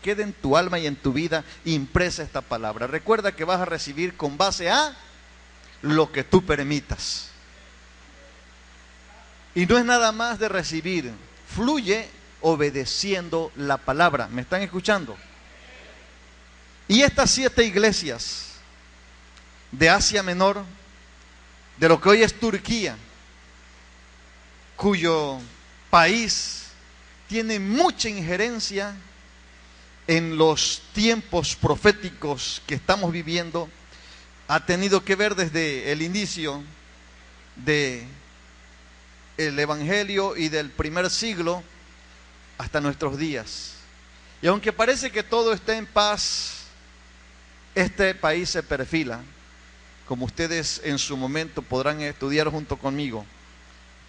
quede en tu alma y en tu vida impresa esta palabra. Recuerda que vas a recibir con base a lo que tú permitas. Y no es nada más de recibir, fluye obedeciendo la palabra. ¿Me están escuchando? Y estas 7 iglesias de Asia Menor, de lo que hoy es Turquía, cuyo país tiene mucha injerencia en los tiempos proféticos que estamos viviendo, ha tenido que ver desde el inicio del Evangelio y del primer siglo hasta nuestros días. Y aunque parece que todo está en paz, este país se perfila, como ustedes en su momento podrán estudiar junto conmigo,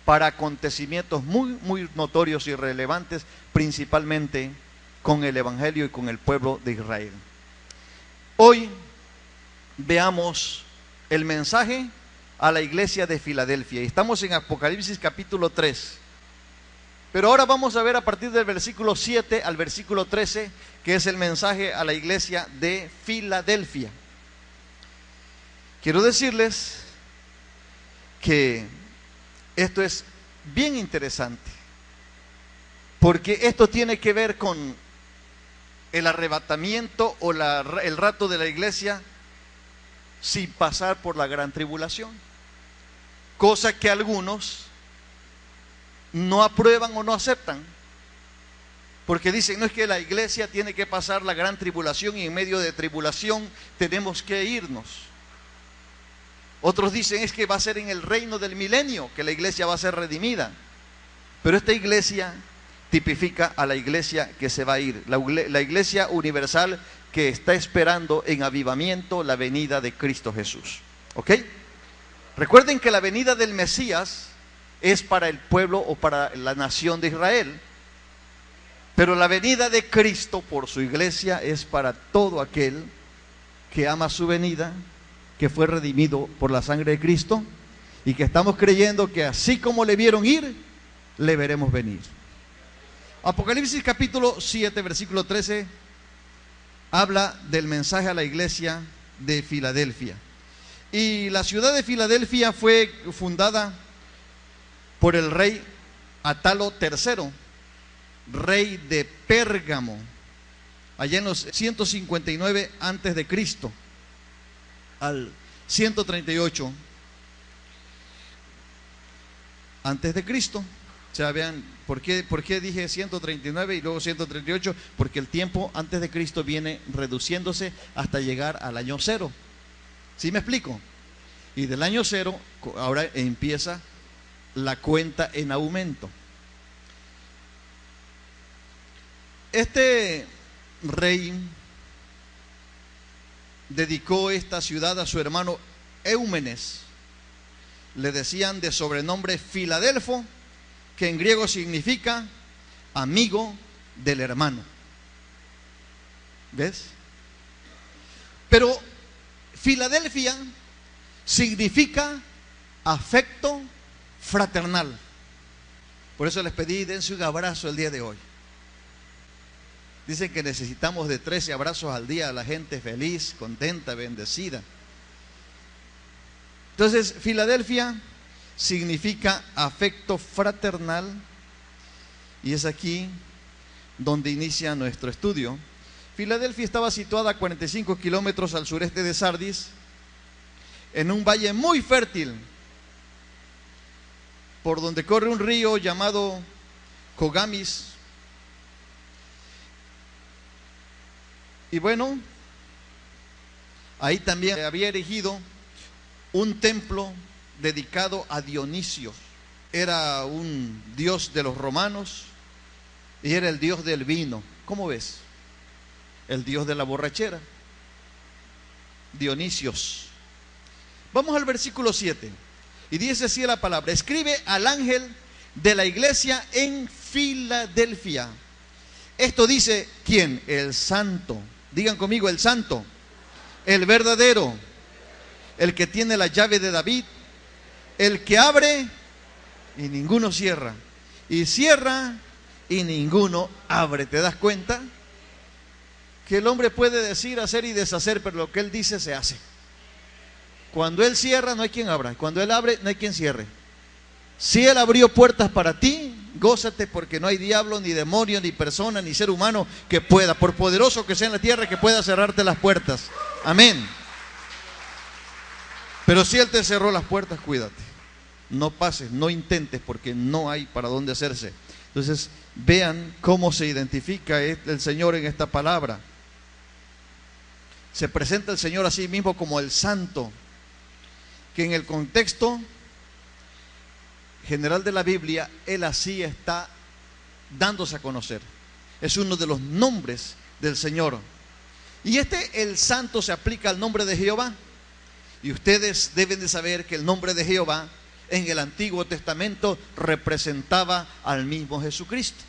para acontecimientos muy notorios y relevantes, principalmente con el Evangelio y con el pueblo de Israel. Hoy veamos el mensaje a la iglesia de Filadelfia. Estamos en Apocalipsis capítulo 3. Pero ahora vamos a ver a partir del versículo 7 al versículo 13, que es el mensaje a la iglesia de Filadelfia. Quiero decirles que esto es bien interesante, porque esto tiene que ver con el arrebatamiento o el rapto de la iglesia sin pasar por la gran tribulación, cosa que algunos no aprueban o no aceptan, porque dicen, no, es que la iglesia tiene que pasar la gran tribulación y en medio de tribulación tenemos que irnos. Otros dicen, es que va a ser en el reino del milenio que la iglesia va a ser redimida. Pero esta iglesia tipifica a la iglesia que se va a ir, la iglesia universal que está esperando en avivamiento la venida de Cristo Jesús. ¿Ok? Recuerden que la venida del Mesías es para el pueblo o para la nación de Israel, pero la venida de Cristo por su iglesia es para todo aquel que ama su venida, que fue redimido por la sangre de Cristo y que estamos creyendo que así como le vieron ir, le veremos venir. Apocalipsis capítulo 7, versículo 13, habla del mensaje a la iglesia de Filadelfia. Y la ciudad de Filadelfia fue fundada por el rey Atalo III, rey de Pérgamo, allá en los 159 antes de Cristo al 138 antes de Cristo. O sea, vean, ¿por qué dije 139 y luego 138? Porque el tiempo antes de Cristo viene reduciéndose hasta llegar al año 0. ¿Sí me explico? Y del año 0 ahora empieza la cuenta en aumento. Este rey dedicó esta ciudad a su hermano Eumenes. Le decían de sobrenombre Filadelfo, que en griego significa amigo del hermano. ¿Ves? Pero Filadelfia significa afecto fraternal. Por eso les pedí, dense un abrazo el día de hoy. Dicen que necesitamos de 13 abrazos al día a la gente feliz, contenta, bendecida. Entonces, Filadelfia significa afecto fraternal, y es aquí donde inicia nuestro estudio. Filadelfia estaba situada a 45 kilómetros al sureste de Sardis, en un valle muy fértil, por donde corre un río llamado Cogamis. Y bueno, ahí también había erigido un templo dedicado a Dionisio. Era un dios de los romanos y era el dios del vino. ¿Cómo ves? El dios de la borrachera, Dionisios. Vamos al versículo 7 y dice así la palabra: escribe al ángel de la iglesia en Filadelfia. Esto dice, ¿quién? El santo. Digan conmigo, el santo, el verdadero, el que tiene la llave de David, el que abre y ninguno cierra, y cierra y ninguno abre. ¿Te das cuenta? que el hombre puede decir, hacer y deshacer, pero lo que él dice se hace. Cuando él cierra, no hay quien abra. Cuando él abre, no hay quien cierre. Si él abrió puertas para ti, gózate, porque no hay diablo, ni demonio, ni persona, ni ser humano que pueda, por poderoso que sea en la tierra, que pueda cerrarte las puertas. Amén. Pero si él te cerró las puertas, cuídate. No pases, no intentes, porque no hay para dónde hacerse. Entonces, vean cómo se identifica el Señor en esta palabra. Se presenta el Señor a sí mismo como el Santo, que en el contexto general de la Biblia, Él así está dándose a conocer. Es uno de los nombres del Señor. Y el Santo se aplica al nombre de Jehová. Y ustedes deben de saber que el nombre de Jehová en el Antiguo Testamento representaba al mismo Jesucristo.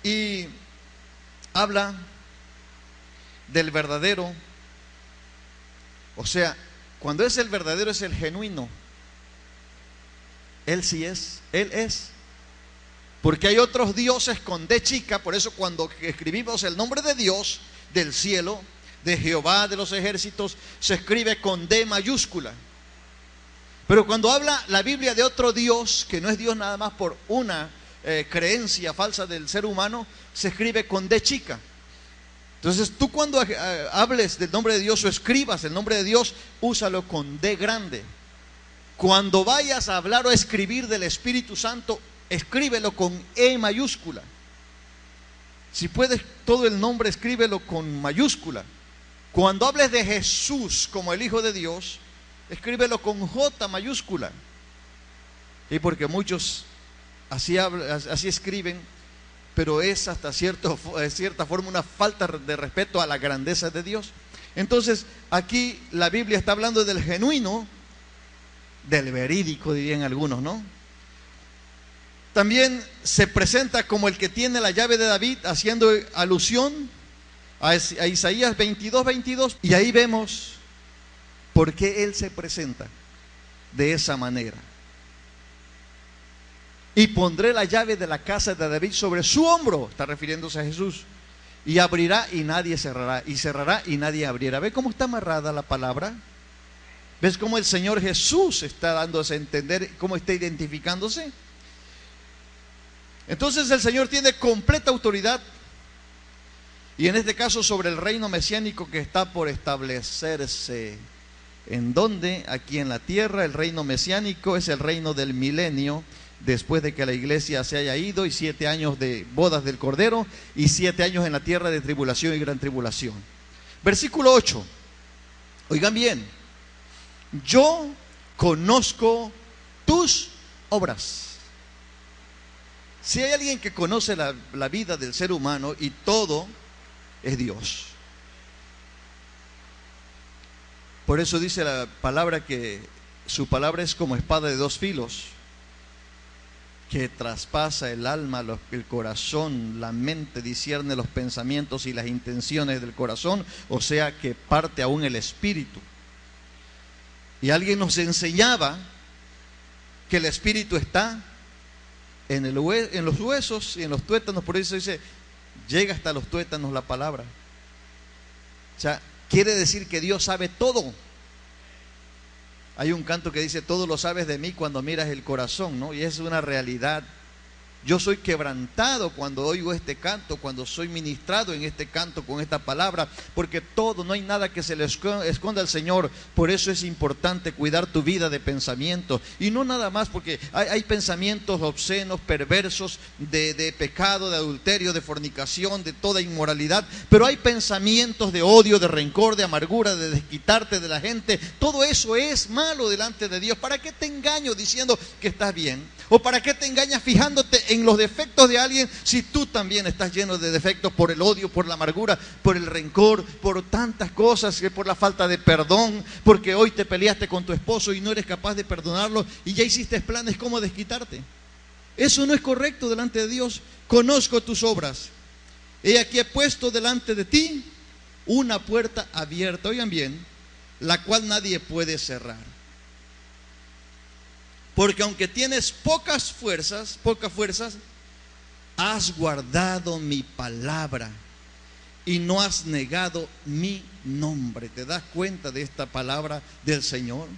Y habla del verdadero, o sea, cuando es el verdadero es el genuino. Él sí es, Él es. Porque hay otros dioses con D chica, por eso cuando escribimos el nombre de Dios del cielo, de Jehová de los ejércitos, se escribe con D mayúscula. Pero cuando habla la Biblia de otro Dios, que no es Dios nada más por una creencia falsa del ser humano, se escribe con D chica. Entonces tú cuando hables del nombre de Dios o escribas el nombre de Dios, úsalo con D grande. Cuando vayas a hablar o escribir del Espíritu Santo, escríbelo con E mayúscula. Si puedes todo el nombre, escríbelo con mayúscula. Cuando hables de Jesús como el Hijo de Dios, escríbelo con J mayúscula. Y porque muchos así escriben, pero es hasta cierta forma una falta de respeto a la grandeza de Dios. Entonces aquí la Biblia está hablando del genuino, del verídico, dirían algunos, ¿no? También se presenta como el que tiene la llave de David, haciendo alusión a Isaías 22:22. Y ahí vemos por qué él se presenta de esa manera. Y pondré la llave de la casa de David sobre su hombro, está refiriéndose a Jesús. Y abrirá y nadie cerrará, y cerrará y nadie abrirá. ¿Ve cómo está amarrada la palabra? ¿Ves cómo el Señor Jesús está dándose a entender, cómo está identificándose? Entonces el Señor tiene completa autoridad, y en este caso sobre el reino mesiánico que está por establecerse. ¿En dónde? Aquí en la tierra. El reino mesiánico es el reino del milenio, después de que la iglesia se haya ido, y 7 años de bodas del Cordero, y 7 años en la tierra de tribulación y gran tribulación. Versículo 8. Oigan bien: yo conozco tus obras. Si hay alguien que conoce la vida del ser humano y todo, es Dios. Por eso dice la palabra que su palabra es como espada de 2 filos, que traspasa el alma, el corazón, la mente, discierne los pensamientos y las intenciones del corazón, o sea que parte aún el espíritu. Y alguien nos enseñaba que el espíritu está en los huesos y en los tuétanos. Por eso dice, llega hasta los tuétanos la palabra. O sea, quiere decir que Dios sabe todo. Hay un canto que dice, todo lo sabes de mí cuando miras el corazón, ¿no? Y es una realidad. Yo soy quebrantado cuando oigo este canto, cuando soy ministrado en este canto con esta palabra, porque todo, no hay nada que se le esconda al Señor. Por eso es importante cuidar tu vida de pensamientos, y no nada más porque hay pensamientos obscenos, perversos, de pecado, de adulterio, de fornicación, de toda inmoralidad, pero hay pensamientos de odio, de rencor, de amargura, de desquitarte de la gente. Todo eso es malo delante de Dios. ¿Para qué te engaño diciendo que estás bien? ¿O para qué te engañas fijándote en los defectos de alguien si tú también estás lleno de defectos por el odio, por la amargura, por el rencor, por tantas cosas, por la falta de perdón, porque hoy te peleaste con tu esposo y no eres capaz de perdonarlo y ya hiciste planes cómo desquitarte? Eso no es correcto delante de Dios. Conozco tus obras. He aquí he puesto delante de ti una puerta abierta, oigan bien, la cual nadie puede cerrar. Porque aunque tienes pocas fuerzas, has guardado mi palabra y no has negado mi nombre. ¿Te das cuenta de esta palabra del Señor?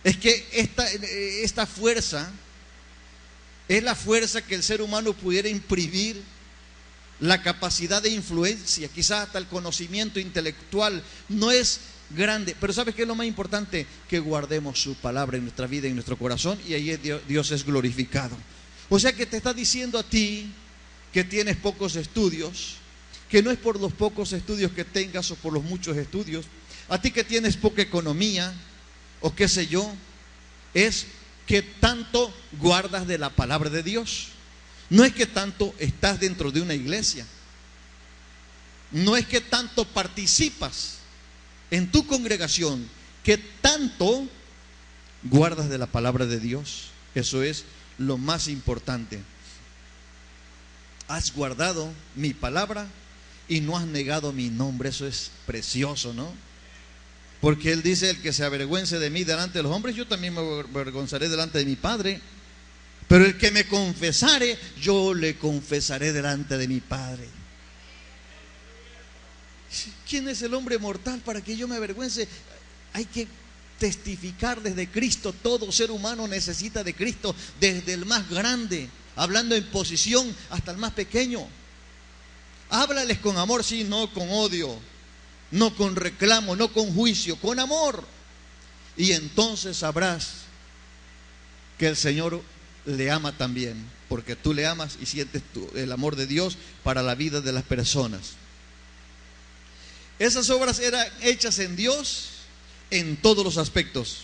Es que esta fuerza es la fuerza que el ser humano pudiera imprimir, la capacidad de influencia, quizás hasta el conocimiento intelectual. No es grande, pero ¿sabes qué es lo más importante? Que guardemos su palabra en nuestra vida, en nuestro corazón, y ahí Dios es glorificado. O sea que te está diciendo a ti que tienes pocos estudios, que no es por los pocos estudios que tengas o por los muchos estudios, a ti que tienes poca economía o qué sé yo, es que tanto guardas de la palabra de Dios. No es que tanto estás dentro de una iglesia, no es que tanto participas en tu congregación, que tanto guardas de la palabra de Dios. Eso es lo más importante. Has guardado mi palabra y no has negado mi nombre. Eso es precioso, ¿no? Porque Él dice: el que se avergüence de mí delante de los hombres, yo también me avergonzaré delante de mi Padre. Pero el que me confesare, yo le confesaré delante de mi Padre. ¿Quién es el hombre mortal para que yo me avergüence? Hay que testificar desde Cristo. Todo ser humano necesita de Cristo, desde el más grande, hablando en posición, hasta el más pequeño. Háblales con amor, sí, no con odio, no con reclamo, no con juicio, con amor. Y entonces sabrás que el Señor le ama también, porque tú le amas y sientes el amor de Dios para la vida de las personas. Esas obras eran hechas en Dios en todos los aspectos.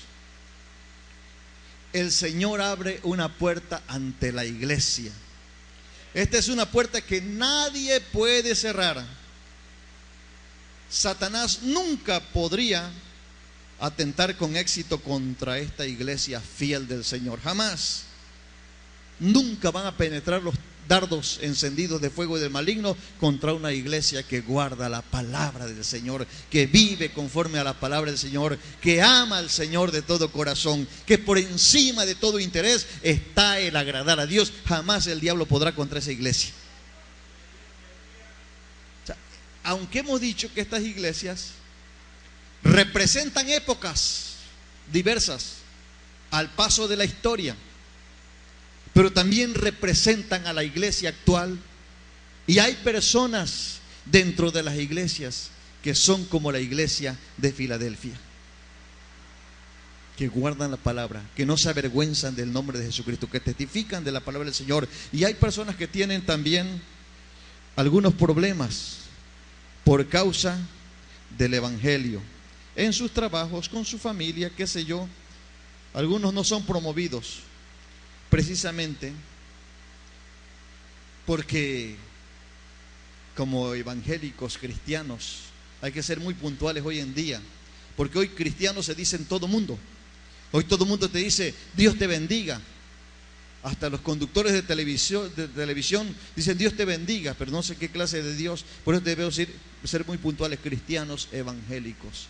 El Señor abre una puerta ante la iglesia. Esta es una puerta que nadie puede cerrar. Satanás nunca podría atentar con éxito contra esta iglesia fiel del Señor. Jamás. Nunca van a penetrar los dardos encendidos de fuego del maligno contra una iglesia que guarda la palabra del Señor, que vive conforme a la palabra del Señor, que ama al Señor de todo corazón, que por encima de todo interés está el agradar a Dios. Jamás el diablo podrá contra esa iglesia. O sea, aunque hemos dicho que estas iglesias representan épocas diversas al paso de la historia, pero también representan a la iglesia actual. Y hay personas dentro de las iglesias que son como la iglesia de Filadelfia, que guardan la palabra, que no se avergüenzan del nombre de Jesucristo, que testifican de la palabra del Señor. Y hay personas que tienen también algunos problemas por causa del evangelio, en sus trabajos, con su familia, qué sé yo. Algunos no son promovidos precisamente porque como evangélicos cristianos hay que ser muy puntuales hoy en día, porque hoy cristiano se dice en todo mundo. Hoy todo el mundo te dice Dios te bendiga. Hasta los conductores de televisión dicen Dios te bendiga, pero no sé qué clase de Dios. Por eso debemos ser muy puntuales: cristianos evangélicos,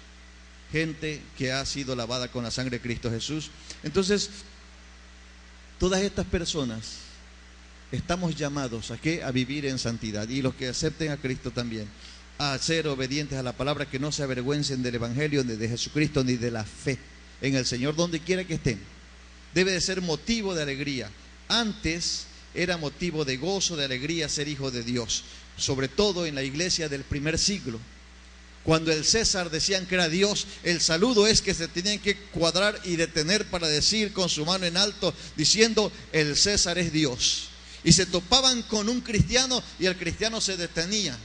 gente que ha sido lavada con la sangre de Cristo Jesús. Entonces, todas estas personas estamos llamados ¿a qué? A vivir en santidad. Y los que acepten a Cristo también, a ser obedientes a la palabra, que no se avergüencen del evangelio, ni de Jesucristo, ni de la fe en el Señor, donde quiera que estén. Debe de ser motivo de alegría. Antes era motivo de gozo, de alegría ser hijo de Dios, sobre todo en la iglesia del primer siglo. Cuando el César decían que era Dios, el saludo es que se tenían que cuadrar y detener para decir con su mano en alto, diciendo el César es Dios. Y se topaban con un cristiano y el cristiano se detenía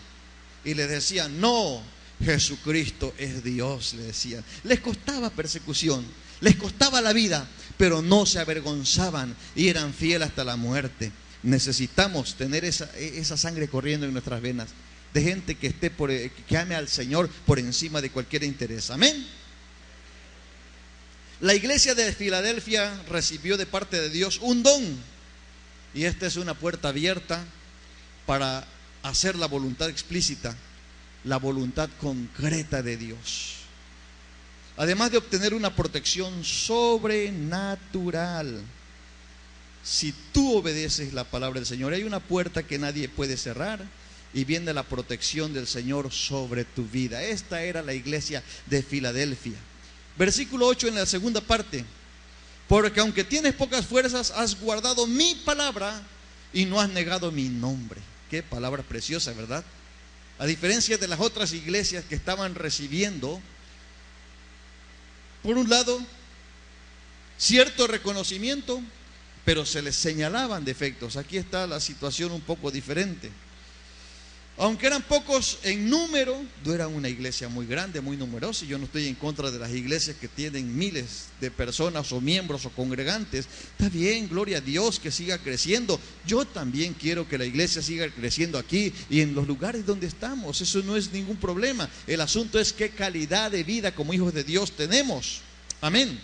y les decían no, Jesucristo es Dios, le decían. Les costaba persecución, les costaba la vida, pero no se avergonzaban y eran fieles hasta la muerte. Necesitamos tener esa sangre corriendo en nuestras venas, de gente que que ame al Señor por encima de cualquier interés. Amén. La iglesia de Filadelfia recibió de parte de Dios un don, y esta es una puerta abierta para hacer la voluntad explícita, la voluntad concreta de Dios, además de obtener una protección sobrenatural. si tú obedeces la palabra del Señor. Hay una puerta que nadie puede cerrar y viene la protección del Señor sobre tu vida. Esta era la iglesia de Filadelfia. Versículo 8 en la segunda parte. Porque aunque tienes pocas fuerzas, has guardado mi palabra y no has negado mi nombre. Qué palabra preciosa, ¿verdad? A diferencia de las otras iglesias que estaban recibiendo, por un lado, cierto reconocimiento, pero se les señalaban defectos. Aquí está la situación un poco diferente. Aunque eran pocos en número, no era una iglesia muy grande, muy numerosa. Y yo no estoy en contra de las iglesias que tienen miles de personas o miembros o congregantes. Está bien, gloria a Dios, que siga creciendo. Yo también quiero que la iglesia siga creciendo aquí y en los lugares donde estamos. Eso no es ningún problema. El asunto es qué calidad de vida como hijos de Dios tenemos. Amén.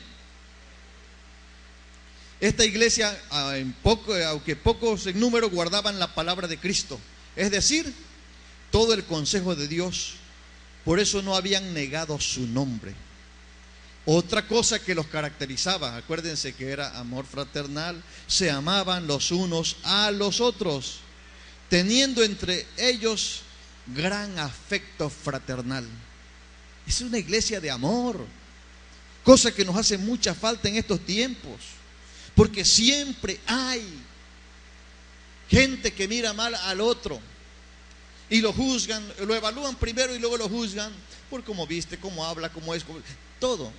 Esta iglesia, aunque pocos en número, guardaban la palabra de Cristo, es decir, todo el consejo de Dios. Por eso no habían negado su nombre. Otra cosa que los caracterizaba, acuérdense que era amor fraternal, se amaban los unos a los otros, teniendo entre ellos gran afecto fraternal. Es una iglesia de amor, cosa que nos hace mucha falta en estos tiempos, porque siempre hay gente que mira mal al otro y lo juzgan, lo evalúan primero y luego lo juzgan por cómo viste, cómo habla, cómo es, todo.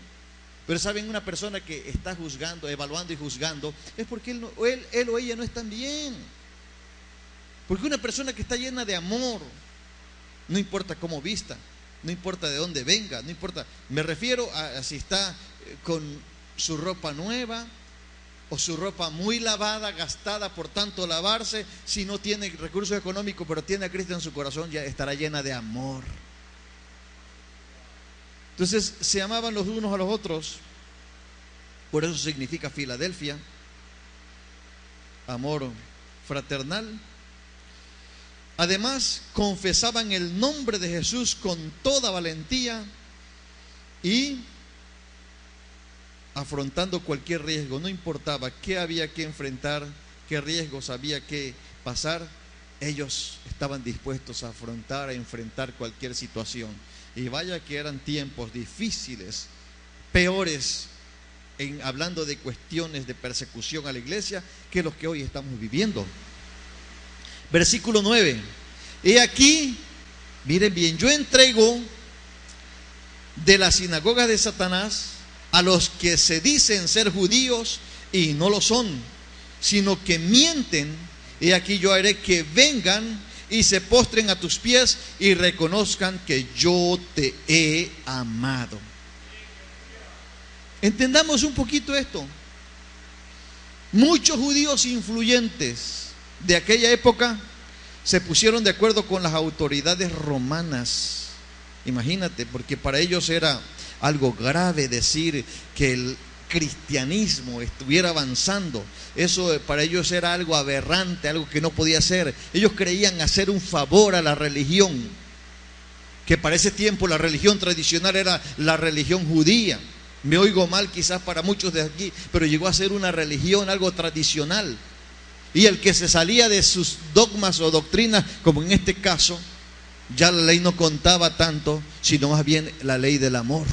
Pero saben, una persona que está juzgando, evaluando y juzgando, es porque él o ella no están bien. Porque una persona que está llena de amor, no importa cómo vista, no importa de dónde venga, no importa, me refiero a si está con su ropa nueva o su ropa muy lavada, gastada por tanto lavarse. Si no tiene recursos económicos, pero tiene a Cristo en su corazón, ya estará llena de amor. Entonces se amaban los unos a los otros. Por eso significa Filadelfia, amor fraternal. Además, confesaban el nombre de Jesús con toda valentía y afrontando cualquier riesgo. No importaba qué había que enfrentar, qué riesgos había que pasar, ellos estaban dispuestos a afrontar, a enfrentar cualquier situación. Y vaya que eran tiempos difíciles, peores, hablando de cuestiones de persecución a la iglesia, que los que hoy estamos viviendo. Versículo 9. He aquí, miren bien, yo entrego de las sinagogas de Satanás a los que se dicen ser judíos y no lo son, sino que mienten. He aquí yo haré que vengan y se postren a tus pies y reconozcan que yo te he amado. Entendamos un poquito esto. Muchos judíos influyentes de aquella época se pusieron de acuerdo con las autoridades romanas. Imagínate, porque para ellos era algo grave decir que el cristianismo estuviera avanzando. Eso para ellos era algo aberrante, algo que no podía ser. Ellos creían hacer un favor a la religión, que para ese tiempo la religión tradicional era la religión judía. Me oigo mal quizás para muchos de aquí, pero llegó a ser una religión, algo tradicional. Y el que se salía de sus dogmas o doctrinas, como en este caso, ya la ley no contaba tanto, sino más bien la ley del amor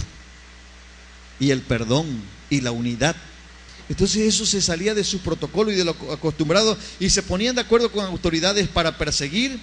y el perdón y la unidad. Entonces eso se salía de su protocolo y de lo acostumbrado, y se ponían de acuerdo con autoridades para perseguir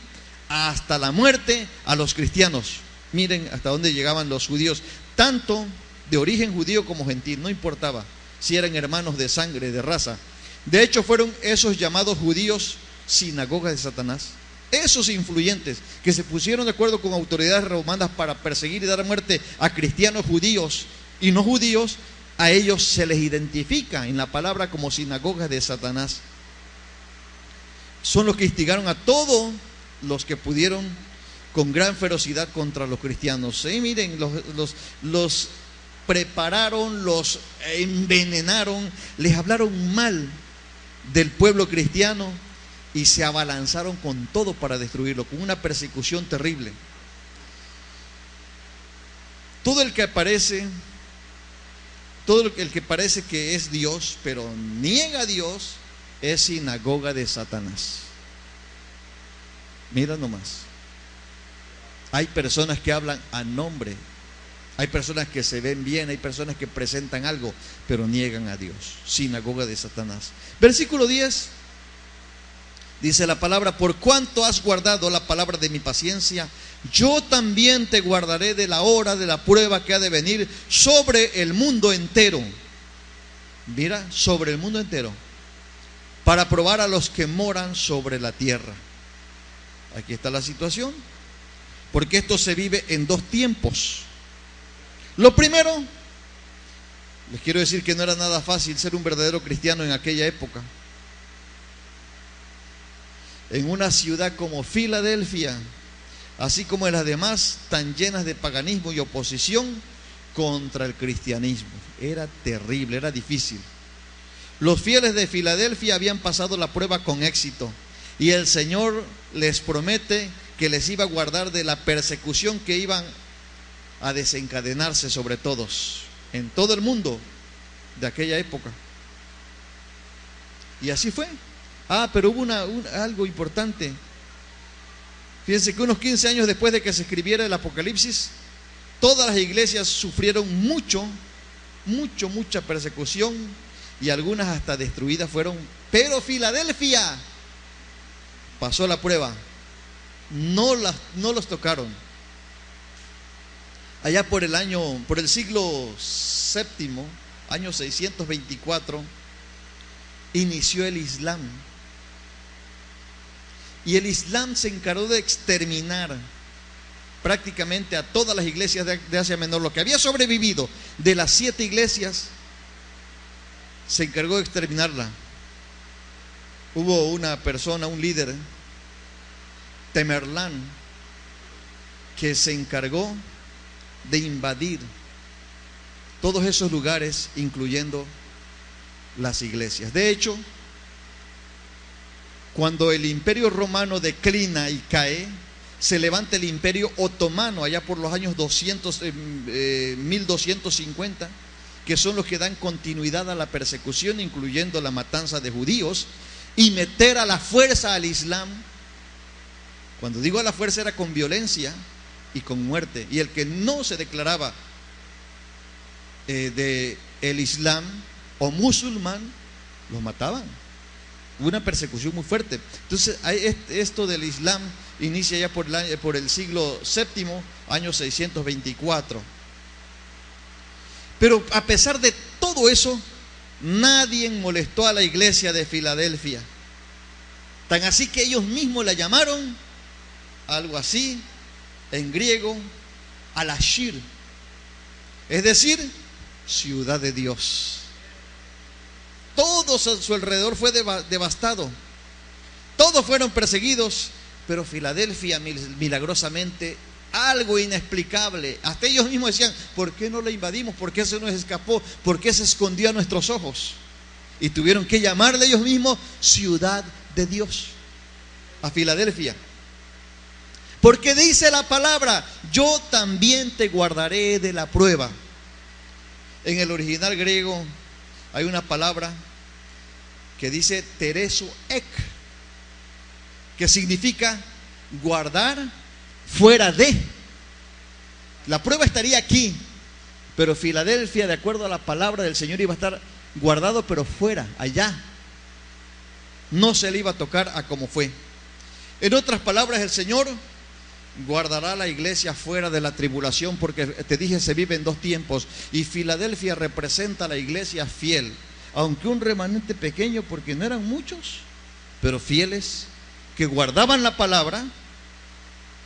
hasta la muerte a los cristianos. Miren hasta dónde llegaban los judíos, tanto de origen judío como gentil, no importaba si eran hermanos de sangre, de raza. De hecho fueron esos llamados judíos sinagogas de Satanás, esos influyentes que se pusieron de acuerdo con autoridades romanas para perseguir y dar muerte a cristianos judíos y no judíos. A ellos se les identifica en la palabra como sinagogas de Satanás. Son los que instigaron a todos los que pudieron con gran ferocidad contra los cristianos. Miren, los prepararon, los envenenaron, les hablaron mal del pueblo cristiano y se abalanzaron con todo para destruirlo, con una persecución terrible. Todo el que parece que es Dios, pero niega a Dios, es sinagoga de Satanás. Mira nomás. Hay personas que hablan a nombre, hay personas que se ven bien, hay personas que presentan algo, pero niegan a Dios. Sinagoga de Satanás. Versículo 10. Dice la palabra: por cuanto has guardado la palabra de mi paciencia, yo también te guardaré de la hora de la prueba que ha de venir sobre el mundo entero. Mira, sobre el mundo entero, para probar a los que moran sobre la tierra. Aquí está la situación, porque esto se vive en dos tiempos. Lo primero, les quiero decir que no era nada fácil ser un verdadero cristiano en aquella época. En una ciudad como Filadelfia, así como en las demás, tan llenas de paganismo y oposición contra el cristianismo. Era terrible, era difícil. Los fieles de Filadelfia habían pasado la prueba con éxito, y el Señor les promete que les iba a guardar de la persecución que iban a desencadenarse sobre todos, en todo el mundo de aquella época. Y así fue. Pero hubo algo importante. Fíjense que unos 15 años después de que se escribiera el Apocalipsis, todas las iglesias sufrieron mucha persecución, y algunas hasta destruidas fueron. Pero Filadelfia pasó la prueba, no los tocaron. Allá por el siglo VII, año 624, inició el Islam. Y el Islam se encargó de exterminar prácticamente a todas las iglesias de Asia Menor. Lo que había sobrevivido de las 7 iglesias, se encargó de exterminarla. Hubo una persona, un líder, Tamerlán, que se encargó de invadir todos esos lugares, incluyendo las iglesias. De hecho, cuando el imperio romano declina y cae, se levanta el imperio otomano allá por los años 1250, que son los que dan continuidad a la persecución, incluyendo la matanza de judíos, y meter a la fuerza al Islam. Cuando digo a la fuerza, era con violencia y con muerte. Y el que no se declaraba de el Islam o musulmán, los mataban. Hubo una persecución muy fuerte. Entonces, esto del Islam inicia ya por el siglo VII, año 624. Pero a pesar de todo eso, nadie molestó a la iglesia de Filadelfia. Tan así que ellos mismos la llamaron algo así, en griego, Al-Ashir, es decir, ciudad de Dios. Todo a su alrededor fue devastado, todos fueron perseguidos, pero Filadelfia milagrosamente, algo inexplicable, hasta ellos mismos decían: ¿por qué no la invadimos? ¿Por qué se nos escapó? ¿Por qué se escondió a nuestros ojos? Y tuvieron que llamarle ellos mismos ciudad de Dios a Filadelfia, porque dice la palabra: yo también te guardaré de la prueba. En el original griego hay una palabra que dice tereso ek, que significa guardar fuera de. La prueba estaría aquí, pero Filadelfia, de acuerdo a la palabra del Señor, iba a estar guardado, pero fuera, allá. No se le iba a tocar a como fue. En otras palabras, el Señor guardará a la iglesia fuera de la tribulación, porque te dije, se vive en dos tiempos, y Filadelfia representa a la iglesia fiel, aunque un remanente pequeño, porque no eran muchos, pero fieles, que guardaban la palabra.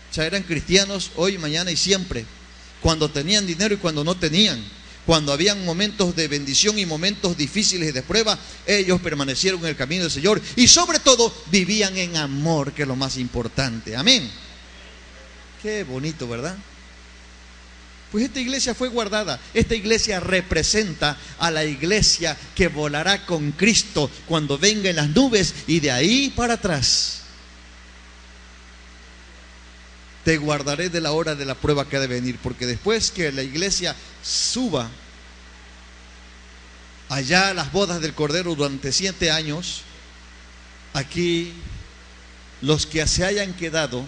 O sea, eran cristianos hoy, mañana y siempre, cuando tenían dinero y cuando no tenían, cuando habían momentos de bendición y momentos difíciles y de prueba, ellos permanecieron en el camino del Señor, y sobre todo vivían en amor, que es lo más importante. Amén. Qué bonito, ¿verdad? Pues esta iglesia fue guardada. Esta iglesia representa a la iglesia que volará con Cristo cuando venga en las nubes, y de ahí para atrás. Te guardaré de la hora de la prueba que ha de venir, porque después que la iglesia suba allá a las bodas del Cordero durante 7 años, aquí los que se hayan quedado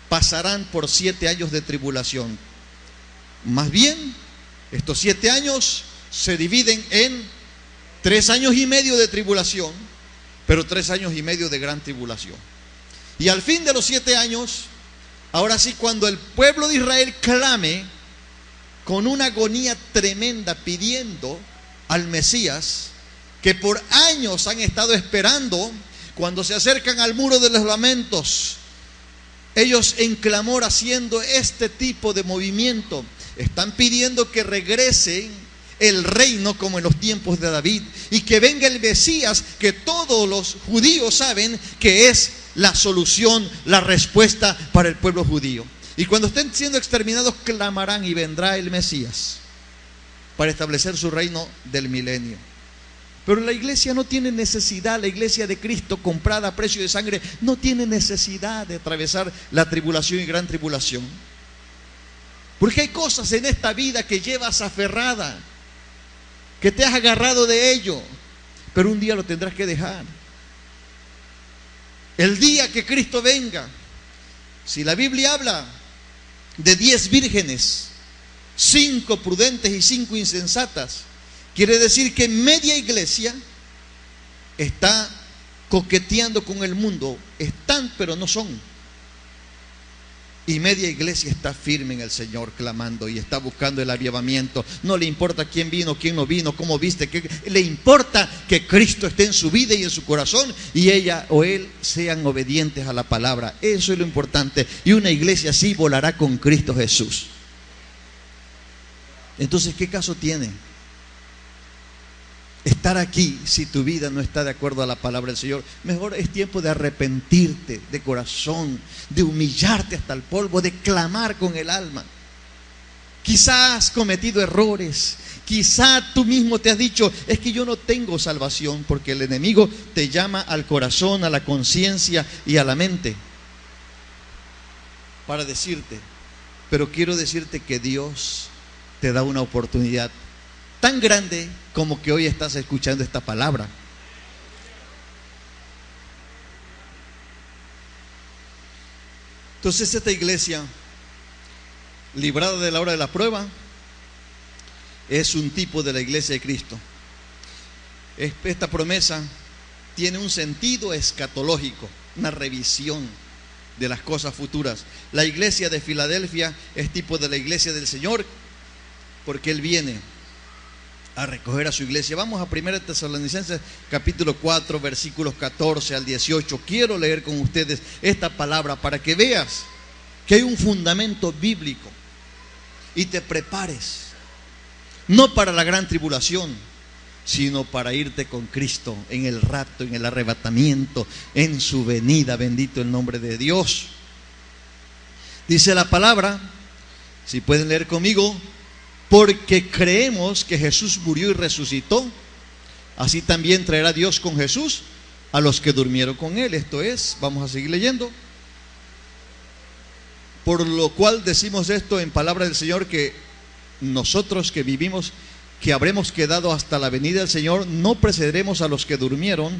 pasarán por 7 años de tribulación. Más bien, estos 7 años se dividen en 3 años y medio de tribulación, pero 3 años y medio de gran tribulación. Y al fin de los 7 años, ahora sí, cuando el pueblo de Israel clame con una agonía tremenda pidiendo al Mesías, que por años han estado esperando, cuando se acercan al muro de los lamentos, ellos en clamor haciendo este tipo de movimiento, están pidiendo que regrese el reino como en los tiempos de David y que venga el Mesías, que todos los judíos saben que es la solución, la respuesta para el pueblo judío. Y cuando estén siendo exterminados, clamarán y vendrá el Mesías para establecer su reino del milenio. Pero la iglesia no tiene necesidad, la iglesia de Cristo comprada a precio de sangre, no tiene necesidad de atravesar la tribulación y gran tribulación. Porque hay cosas en esta vida que llevas aferrada, que te has agarrado de ello, pero un día lo tendrás que dejar. El día que Cristo venga, si la Biblia habla de 10 vírgenes, 5 prudentes y 5 insensatas, quiere decir que media iglesia está coqueteando con el mundo. Están, pero no son. Y media iglesia está firme en el Señor, clamando y está buscando el avivamiento. No le importa quién vino, quién no vino, cómo viste, le importa que Cristo esté en su vida y en su corazón y ella o él sean obedientes a la palabra. Eso es lo importante. Y una iglesia así volará con Cristo Jesús. Entonces, ¿qué caso tiene estar aquí si tu vida no está de acuerdo a la palabra del Señor? Mejor es tiempo de arrepentirte de corazón, de humillarte hasta el polvo, de clamar con el alma. Quizás has cometido errores, quizá tú mismo te has dicho, es que yo no tengo salvación, porque el enemigo te llama al corazón, a la conciencia y a la mente para decirte, pero quiero decirte que Dios te da una oportunidad tan grande como que hoy estás escuchando esta palabra. Entonces esta iglesia, librada de la hora de la prueba, es un tipo de la iglesia de Cristo. Esta promesa tiene un sentido escatológico, una revisión de las cosas futuras. La iglesia de Filadelfia es tipo de la iglesia del Señor, porque Él viene a recoger a su iglesia. Vamos a 1 Tesalonicenses capítulo 4 versículos 14 al 18. Quiero leer con ustedes esta palabra para que veas que hay un fundamento bíblico y te prepares, no para la gran tribulación, sino para irte con Cristo en el rapto, en el arrebatamiento, en su venida. Bendito el nombre de Dios. Dice la palabra, si pueden leer conmigo: porque creemos que Jesús murió y resucitó, así también traerá Dios con Jesús a los que durmieron con Él. Esto es, vamos a seguir leyendo. Por lo cual decimos esto en palabra del Señor, que nosotros que vivimos, que habremos quedado hasta la venida del Señor, no precederemos a los que durmieron,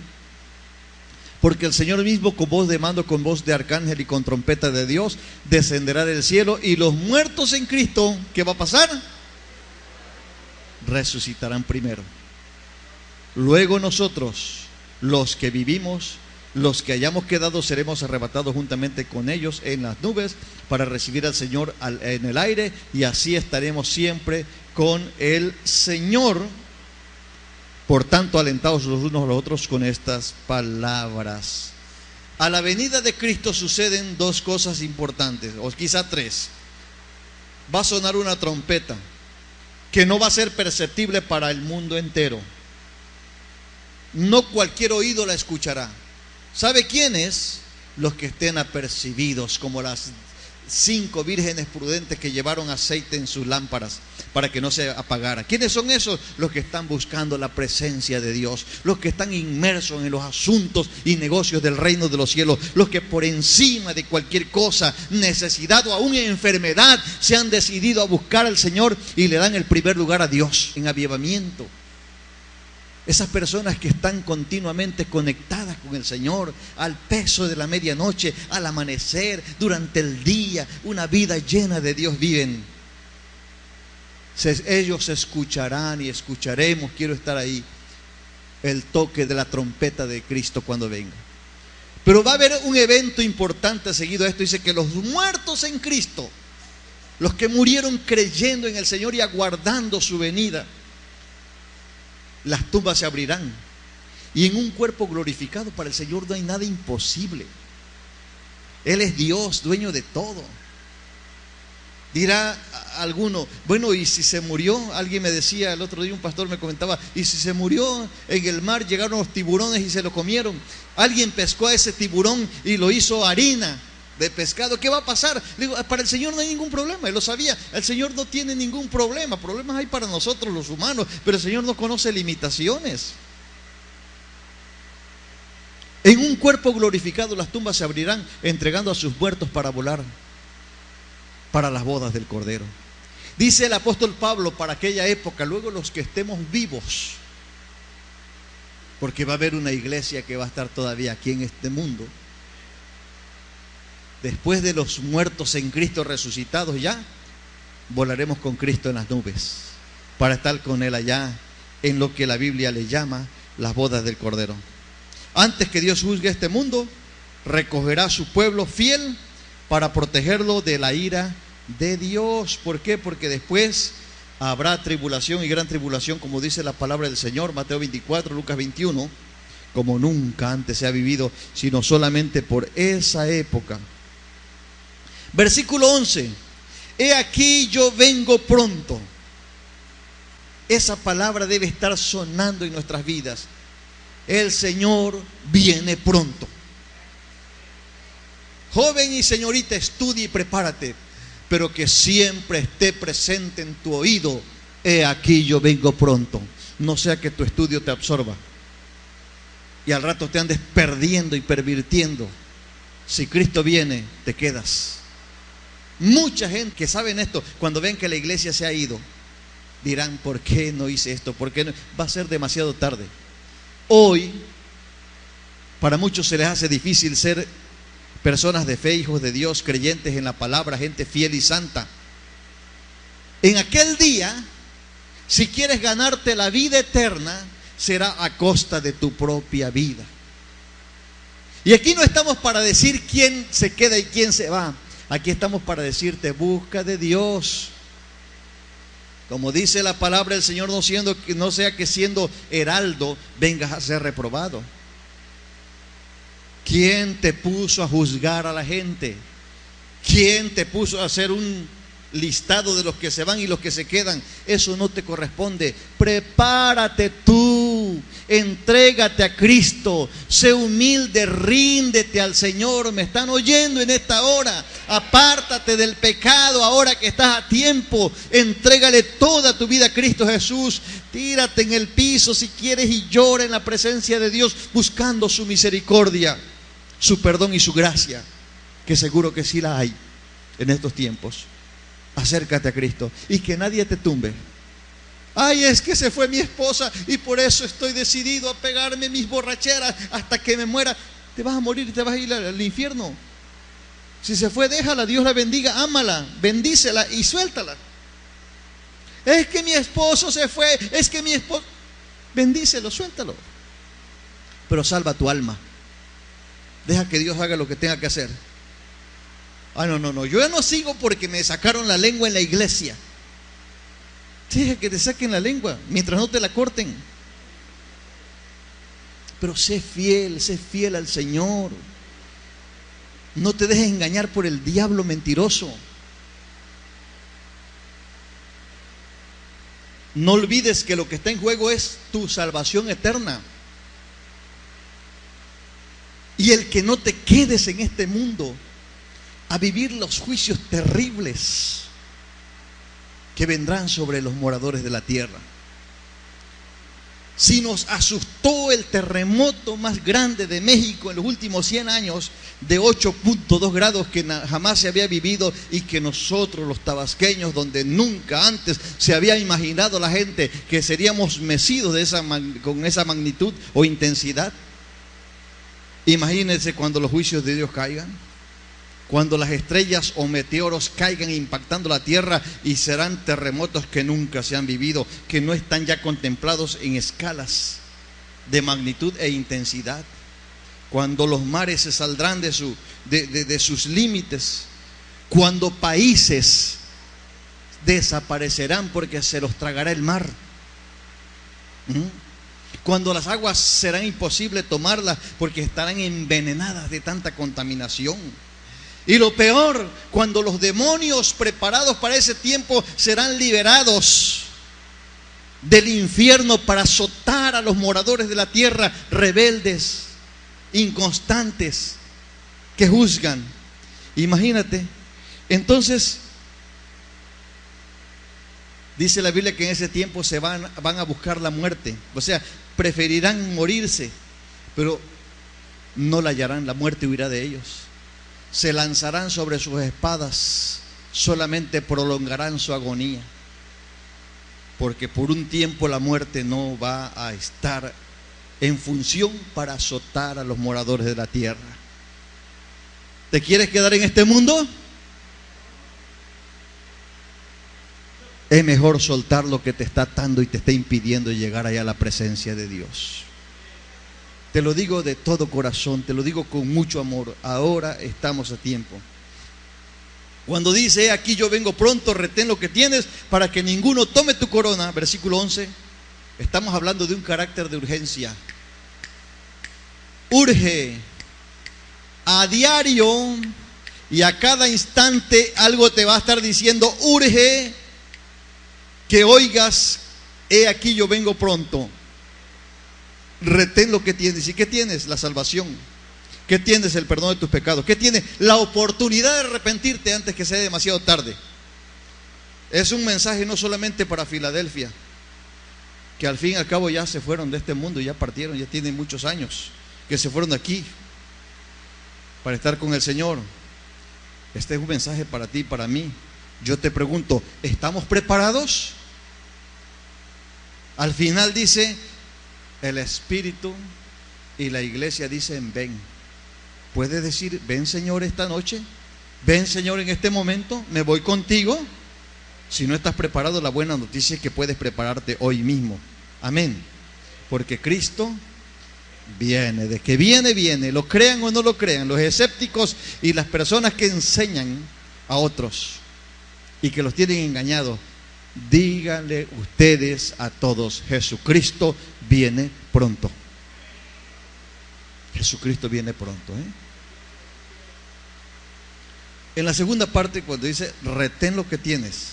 porque el Señor mismo, con voz de mando, con voz de arcángel y con trompeta de Dios, descenderá del cielo, y los muertos en Cristo, ¿qué va a pasar? Resucitarán primero. Luego nosotros, los que vivimos, los que hayamos quedado, seremos arrebatados juntamente con ellos en las nubes para recibir al Señor en el aire, y así estaremos siempre con el Señor. Por tanto, alentados los unos a los otros con estas palabras. A la venida de Cristo suceden 2 cosas importantes, o quizá 3. Va a sonar una trompeta que no va a ser perceptible para el mundo entero. No cualquier oído la escuchará. ¿Sabe quiénes? Los que estén apercibidos, como las 5 vírgenes prudentes que llevaron aceite en sus lámparas para que no se apagara. ¿Quiénes son esos? Los que están buscando la presencia de Dios, los que están inmersos en los asuntos y negocios del reino de los cielos, los que por encima de cualquier cosa, necesidad o aún enfermedad, se han decidido a buscar al Señor y le dan el primer lugar a Dios en avivamiento. Esas personas que están continuamente conectadas con el Señor, al peso de la medianoche, al amanecer, durante el día, una vida llena de Dios viven. Ellos escucharán y escucharemos, quiero estar ahí, el toque de la trompeta de Cristo cuando venga. Pero va a haber un evento importante seguido a esto. Dice que los muertos en Cristo, los que murieron creyendo en el Señor y aguardando su venida, las tumbas se abrirán. Y en un cuerpo glorificado, para el Señor no hay nada imposible. Él es Dios, dueño de todo. Dirá alguno, bueno, ¿y si se murió? Alguien me decía el otro día, un pastor me comentaba, ¿y si se murió en el mar, llegaron los tiburones y se lo comieron? Alguien pescó a ese tiburón y lo hizo harina de pescado, ¿qué va a pasar? Le digo, para el Señor no hay ningún problema, Él lo sabía, el Señor no tiene ningún problema, problemas hay para nosotros los humanos, pero el Señor no conoce limitaciones. En un cuerpo glorificado las tumbas se abrirán, entregando a sus muertos para volar para las bodas del Cordero. Dice el apóstol Pablo, para aquella época, luego los que estemos vivos, porque va a haber una iglesia que va a estar todavía aquí en este mundo, después de los muertos en Cristo resucitados ya, volaremos con Cristo en las nubes, para estar con Él allá, en lo que la Biblia le llama las bodas del Cordero. Antes que Dios juzgue este mundo, recogerá a su pueblo fiel para protegerlo de la ira de Dios. ¿Por qué? Porque después habrá tribulación y gran tribulación, como dice la palabra del Señor, Mateo 24, Lucas 21, como nunca antes se ha vivido, sino solamente por esa época. Versículo 11, he aquí yo vengo pronto. Esa palabra debe estar sonando en nuestras vidas. El Señor viene pronto. Joven y señorita, estudia y prepárate, pero que siempre esté presente en tu oído, he aquí yo vengo pronto. No sea que tu estudio te absorba y al rato te andes perdiendo y pervirtiendo. Si Cristo viene, te quedas. Mucha gente que saben esto, cuando ven que la iglesia se ha ido, dirán, ¿por qué no hice esto? ¿Por qué no? Va a ser demasiado tarde. Hoy, para muchos se les hace difícil ser personas de fe, hijos de Dios, creyentes en la palabra, gente fiel y santa. En aquel día, si quieres ganarte la vida eterna, será a costa de tu propia vida. Y aquí no estamos para decir quién se queda y quién se va. Aquí estamos para decirte, busca de Dios. Como dice la palabra del Señor, no sea que siendo heraldo vengas a ser reprobado. ¿Quién te puso a juzgar a la gente? ¿Quién te puso a hacer un listado de los que se van y los que se quedan? Eso no te corresponde. Prepárate tú, entrégate a Cristo, sé humilde, ríndete al Señor. Me están oyendo en esta hora. Apártate del pecado ahora que estás a tiempo. Entrégale toda tu vida a Cristo Jesús. Tírate en el piso si quieres y llora en la presencia de Dios, buscando su misericordia, su perdón y su gracia, que seguro que sí la hay en estos tiempos. Acércate a Cristo y que nadie te tumbe. Ay, es que se fue mi esposa y por eso estoy decidido a pegarme mis borracheras hasta que me muera. Te vas a morir y te vas a ir al infierno. Si se fue, déjala, Dios la bendiga, ámala, bendícela y suéltala. Es que mi esposo se fue, es que mi esposo... Bendícelo, suéltalo. Pero salva tu alma. Deja que Dios haga lo que tenga que hacer. Ah, no, yo ya no sigo porque me sacaron la lengua en la iglesia. Deja que te saquen la lengua mientras no te la corten. Pero sé fiel al Señor. No te dejes engañar por el diablo mentiroso. No olvides que lo que está en juego es tu salvación eterna. Y el que no te quedes en este mundo a vivir los juicios terribles que vendrán sobre los moradores de la tierra. Si nos asustó el terremoto más grande de México en los últimos 100 años, de 8.2 grados que jamás se había vivido, y que nosotros los tabasqueños, donde nunca antes se había imaginado la gente que seríamos mecidos con esa magnitud o intensidad. Imagínense cuando los juicios de Dios caigan, cuando las estrellas o meteoros caigan impactando la tierra, y serán terremotos que nunca se han vivido, que no están ya contemplados en escalas de magnitud e intensidad. Cuando los mares se saldrán de sus límites, cuando países desaparecerán porque se los tragará el mar. Cuando las aguas serán imposible tomarlas porque estarán envenenadas de tanta contaminación. Y lo peor, cuando los demonios preparados para ese tiempo serán liberados del infierno para azotar a los moradores de la tierra, rebeldes, inconstantes, que juzgan. Imagínate. Entonces, dice la Biblia que en ese tiempo van a buscar la muerte. O sea, preferirán morirse, pero no la hallarán. La muerte huirá de ellos. Se lanzarán sobre sus espadas, solamente prolongarán su agonía, porque por un tiempo la muerte no va a estar en función para azotar a los moradores de la tierra. ¿Te quieres quedar en este mundo? Es mejor soltar lo que te está atando y te está impidiendo llegar allá a la presencia de Dios. Te lo digo de todo corazón, te lo digo con mucho amor. Ahora estamos a tiempo. Cuando dice, aquí yo vengo pronto, retén lo que tienes para que ninguno tome tu corona, versículo 11, estamos hablando de un carácter de urgencia. Urge a diario y a cada instante algo te va a estar diciendo, urge que oigas, he aquí yo vengo pronto. Retén lo que tienes. ¿Y qué tienes? La salvación. ¿Qué tienes? El perdón de tus pecados. ¿Qué tienes? La oportunidad de arrepentirte antes que sea demasiado tarde. Es un mensaje no solamente para Filadelfia, que al fin y al cabo ya se fueron de este mundo, ya partieron, ya tienen muchos años que se fueron de aquí para estar con el Señor. Este es un mensaje para ti y para mí. Yo te pregunto, ¿estamos preparados? Al final dice, el Espíritu y la iglesia dicen, ven. ¿Puedes decir, ven Señor esta noche? Ven Señor en este momento, me voy contigo. Si no estás preparado, la buena noticia es que puedes prepararte hoy mismo. Amén. Porque Cristo viene. De que viene, viene. Lo crean o no lo crean, los escépticos y las personas que enseñan a otros y que los tienen engañados, díganle ustedes a todos, Jesucristo viene pronto. Jesucristo viene pronto. En la segunda parte, cuando dice retén lo que tienes,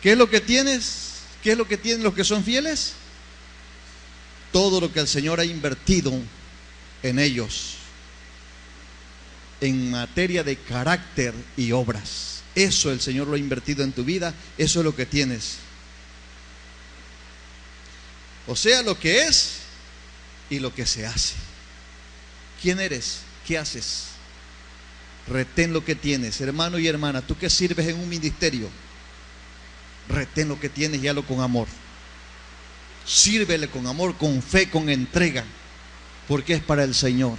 ¿qué es lo que tienes? ¿Qué es lo que tienen los que son fieles? Todo lo que el Señor ha invertido en ellos en materia de carácter y obras. Eso el Señor lo ha invertido en tu vida. Eso es lo que tienes. O sea, lo que es y lo que se hace. ¿Quién eres? ¿Qué haces? Retén lo que tienes, hermano y hermana. Tú que sirves en un ministerio, retén lo que tienes y hazlo con amor. Sírvele con amor, con fe, con entrega, porque es para el Señor.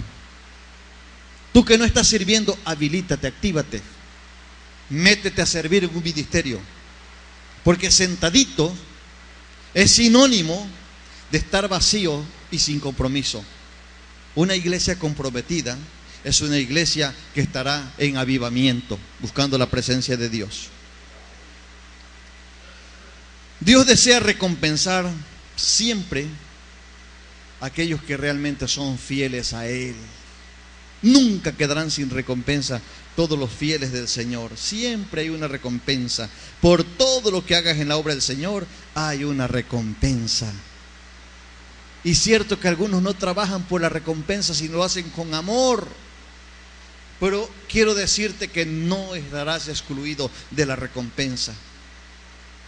Tú que no estás sirviendo, habilítate, actívate. Métete a servir en un ministerio, porque sentadito es sinónimo de estar vacío y sin compromiso. Una iglesia comprometida es una iglesia que estará en avivamiento, buscando la presencia de Dios. Dios desea recompensar siempre a aquellos que realmente son fieles a Él. Nunca quedarán sin recompensa todos los fieles del Señor. Siempre hay una recompensa. Por todo lo que hagas en la obra del Señor, hay una recompensa. Y cierto que algunos no trabajan por la recompensa, sino lo hacen con amor. Pero quiero decirte que no estarás excluido de la recompensa.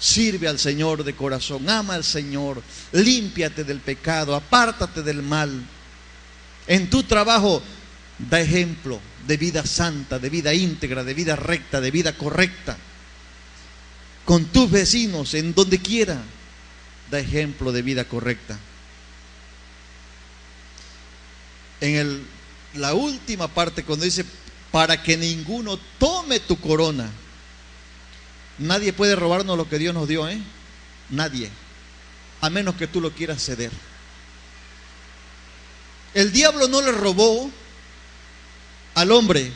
Sirve al Señor de corazón, ama al Señor, límpiate del pecado, apártate del mal. En tu trabajo, da ejemplo de vida santa, de vida íntegra, de vida recta, de vida correcta. Con tus vecinos, en donde quiera, da ejemplo de vida correcta. En la última parte, cuando dice, para que ninguno tome tu corona. Nadie puede robarnos lo que Dios nos dio, ¿eh? Nadie. A menos que tú lo quieras ceder. El diablo no le robó al hombre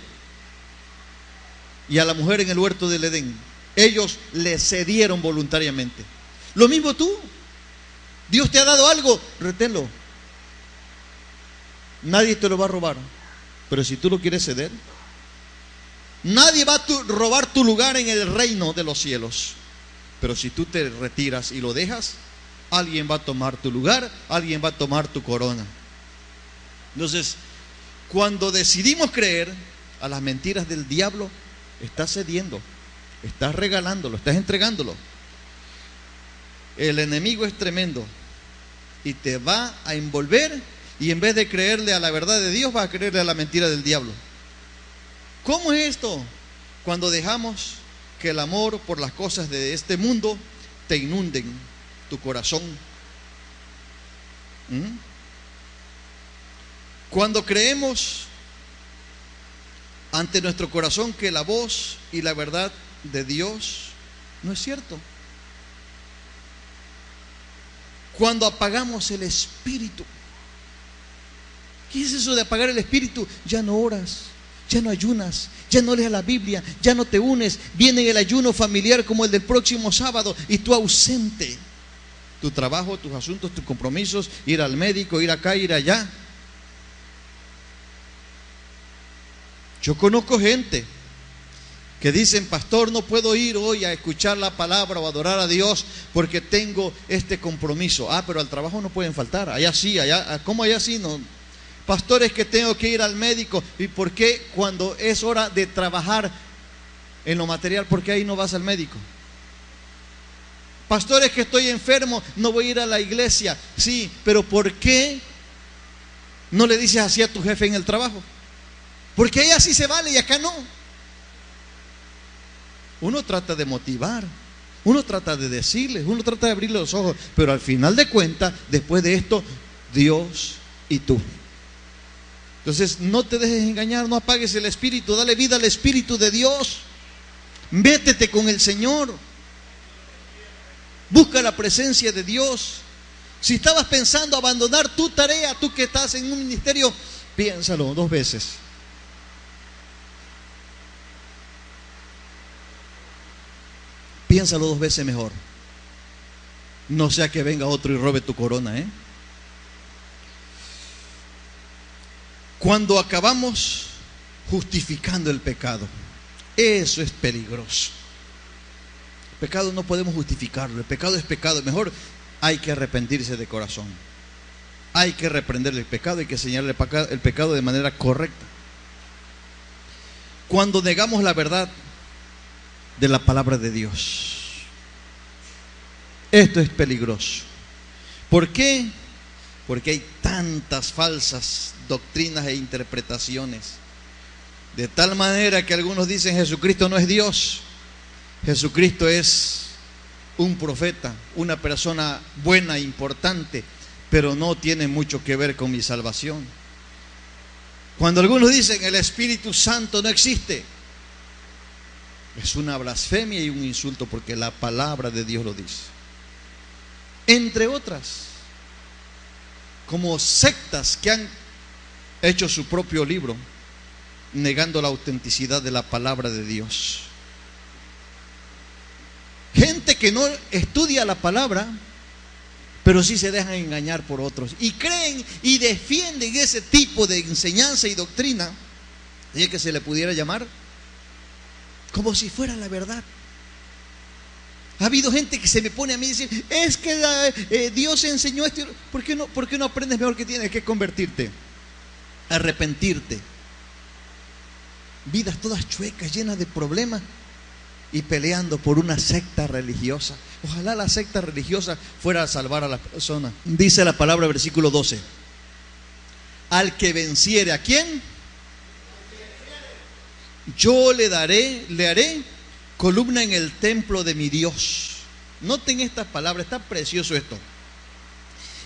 y a la mujer en el huerto del Edén. Ellos le cedieron voluntariamente. Lo mismo tú. Dios te ha dado algo, reténlo. Nadie te lo va a robar. Pero si tú lo quieres ceder, nadie va a robar tu lugar en el reino de los cielos. Pero si tú te retiras y lo dejas, alguien va a tomar tu lugar, alguien va a tomar tu corona. Entonces, cuando decidimos creer a las mentiras del diablo, estás cediendo, estás regalándolo, estás entregándolo. El enemigo es tremendo y te va a envolver, y en vez de creerle a la verdad de Dios, vas a creerle a la mentira del diablo. ¿Cómo es esto? Cuando dejamos que el amor por las cosas de este mundo te inunden tu corazón. Cuando creemos ante nuestro corazón que la voz y la verdad de Dios no es cierto. Cuando apagamos el espíritu. ¿Qué es eso de apagar el espíritu? Ya no oras, ya no ayunas, ya no lees la Biblia, ya no te unes. Viene el ayuno familiar como el del próximo sábado y tú ausente. Tu trabajo, tus asuntos, tus compromisos, ir al médico, ir acá, ir allá. Yo conozco gente que dicen, pastor, no puedo ir hoy a escuchar la palabra o adorar a Dios porque tengo este compromiso. Pero al trabajo no pueden faltar. Allá sí, allá, ¿cómo allá sí? No. Pastor, es que tengo que ir al médico. ¿Y por qué cuando es hora de trabajar en lo material, por qué ahí no vas al médico? Pastor, es que estoy enfermo, no voy a ir a la iglesia. Sí, pero ¿por qué no le dices así a tu jefe en el trabajo? Porque allá sí se vale y acá no. Uno trata de motivar, uno trata de decirles, uno trata de abrirle los ojos, pero al final de cuentas, después de esto, Dios y tú. Entonces, no te dejes engañar, no apagues el espíritu, dale vida al espíritu de Dios. Métete con el Señor. Busca la presencia de Dios. Si estabas pensando abandonar tu tarea, tú que estás en un ministerio, piénsalo 2 veces. Piénsalo 2 veces mejor. No sea que venga otro y robe tu corona, ¿eh? Cuando acabamos justificando el pecado, eso es peligroso. El pecado no podemos justificarlo, el pecado es pecado. Mejor hay que arrepentirse de corazón. Hay que reprender el pecado, hay que señalar el pecado de manera correcta. Cuando negamos la verdad de la palabra de Dios, esto es peligroso. ¿Por qué? Porque hay tantas falsas doctrinas e interpretaciones, de tal manera que algunos dicen Jesucristo no es Dios, Jesucristo es un profeta, una persona buena, importante, pero no tiene mucho que ver con mi salvación. Cuando algunos dicen el Espíritu Santo no existe, es una blasfemia y un insulto, porque la palabra de Dios lo dice. Entre otras, como sectas que han hecho su propio libro, negando la autenticidad de la palabra de Dios. Gente que no estudia la palabra, pero sí se dejan engañar por otros y creen y defienden ese tipo de enseñanza y doctrina, y que se le pudiera llamar como si fuera la verdad. Ha habido gente que se me pone a mí y dice, es que Dios enseñó esto. ¿Por qué no aprendes mejor que tienes que convertirte? Arrepentirte. Vidas todas chuecas, llenas de problemas. y peleando por una secta religiosa. Ojalá la secta religiosa fuera a salvar a la persona. Dice la palabra, versículo 12. Al que venciere, ¿a quién? Yo le haré columna en el templo de mi Dios. Noten estas palabras, está precioso esto.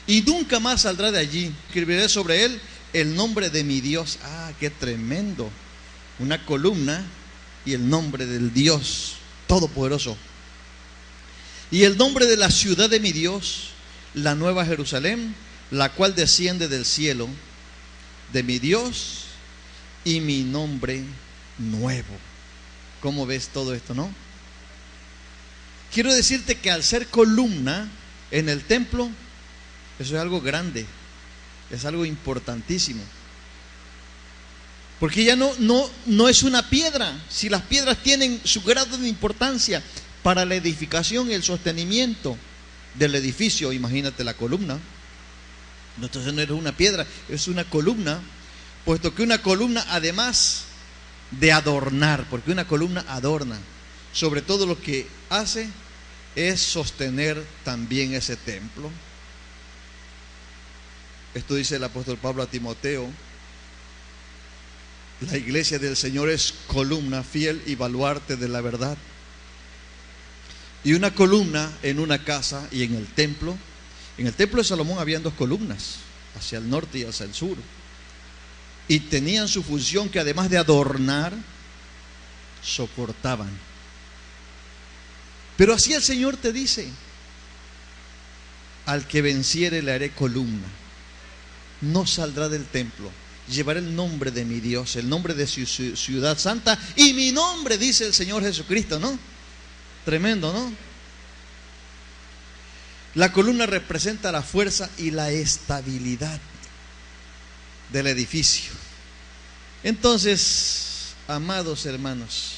Y nunca más saldrá de allí. Escribiré sobre él el nombre de mi Dios. Ah, qué tremendo. Una columna y el nombre del Dios Todopoderoso. Y el nombre de la ciudad de mi Dios, la nueva Jerusalén, la cual desciende del cielo, de mi Dios, y mi nombre nuevo. ¿Cómo ves todo esto, no? Quiero decirte que al ser columna en el templo, eso es algo grande, es algo importantísimo. Porque ya no es una piedra. Si las piedras tienen su grado de importancia para la edificación y el sostenimiento del edificio, imagínate la columna. Entonces no es una piedra, es una columna, puesto que una columna, además de adornar, porque una columna adorna, sobre todo lo que hace es sostener también ese templo. Esto dice el apóstol Pablo a Timoteo: la iglesia del Señor es columna fiel y baluarte de la verdad. Y una columna en una casa y en el templo de Salomón habían dos columnas, hacia el norte y hacia el sur, y tenían su función que además de adornar, soportaban. Pero así el Señor te dice: al que venciere le haré columna, no saldrá del templo, llevaré el nombre de mi Dios, el nombre de su ciudad santa, y mi nombre, dice el Señor Jesucristo, ¿no? Tremendo, ¿no? La columna representa la fuerza y la estabilidad del edificio. Entonces, amados hermanos,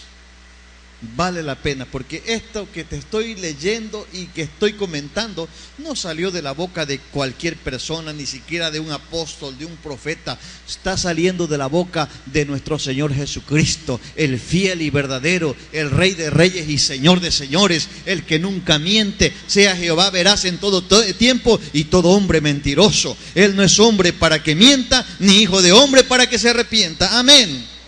vale la pena, porque esto que te estoy leyendo y que estoy comentando no salió de la boca de cualquier persona, ni siquiera de un apóstol, de un profeta. Está saliendo de la boca de nuestro Señor Jesucristo, el fiel y verdadero, el Rey de reyes y Señor de señores, el que nunca miente. Sea Jehová veraz en todo tiempo y todo hombre mentiroso. Él no es hombre para que mienta, ni hijo de hombre para que se arrepienta. Amén.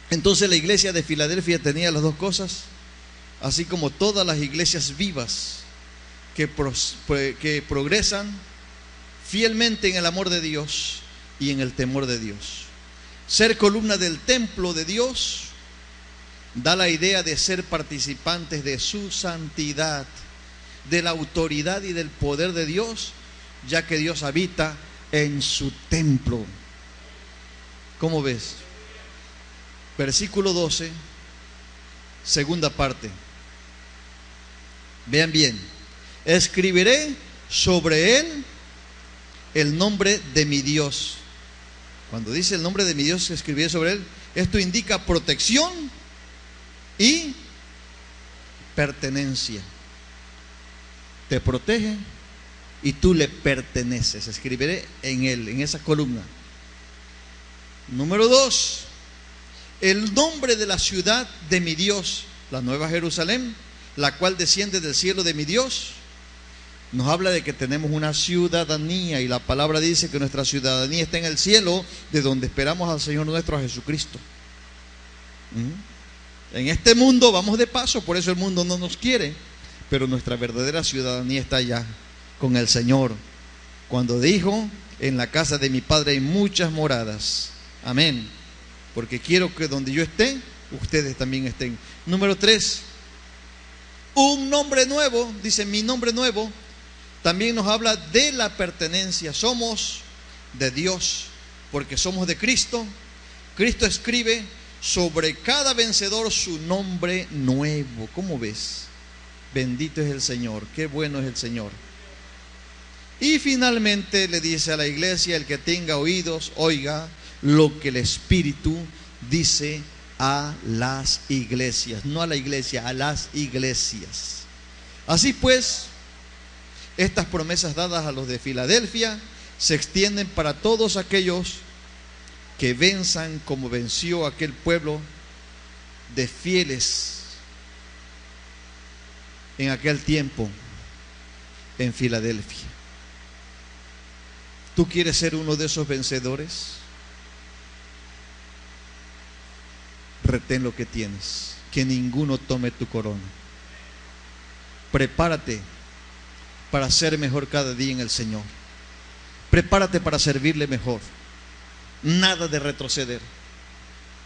Entonces la iglesia de Filadelfia tenía las dos cosas, así como todas las iglesias vivas que progresan fielmente en el amor de Dios y en el temor de Dios. Ser columna del templo de Dios da la idea de ser participantes de su santidad, de la autoridad y del poder de Dios, ya que Dios habita en su templo. ¿Cómo ves? Versículo 12, segunda parte. Vean bien: escribiré sobre él el nombre de mi Dios. Cuando dice el nombre de mi Dios, escribiré sobre él, esto indica protección y pertenencia. Te protege y tú le perteneces. Escribiré en él, en esa columna. Número 2, el nombre de la ciudad de mi Dios, la nueva Jerusalén, la cual desciende del cielo de mi Dios. Nos habla de que tenemos una ciudadanía, y la palabra dice que nuestra ciudadanía está en el cielo, de donde esperamos al Señor nuestro, a Jesucristo. En este mundo vamos de paso, por eso el mundo no nos quiere, pero nuestra verdadera ciudadanía está allá con el Señor, cuando dijo: en la casa de mi Padre hay muchas moradas. Amén. Porque quiero que donde yo esté, ustedes también estén. Número 3, un nombre nuevo. Dice: mi nombre nuevo. También nos habla de la pertenencia. Somos de Dios, porque somos de Cristo. Cristo escribe sobre cada vencedor su nombre nuevo. ¿Cómo ves? Bendito es el Señor, qué bueno es el Señor. Y finalmente le dice a la iglesia: el que tenga oídos, oiga lo que el Espíritu dice a las iglesias. No a la iglesia, a las iglesias. Así pues, estas promesas dadas a los de Filadelfia se extienden para todos aquellos que venzan como venció aquel pueblo de fieles en aquel tiempo en Filadelfia. ¿Tú quieres ser uno de esos vencedores? Retén lo que tienes, que ninguno tome tu corona. Prepárate para ser mejor cada día en el Señor. Prepárate para servirle mejor. Nada de retroceder,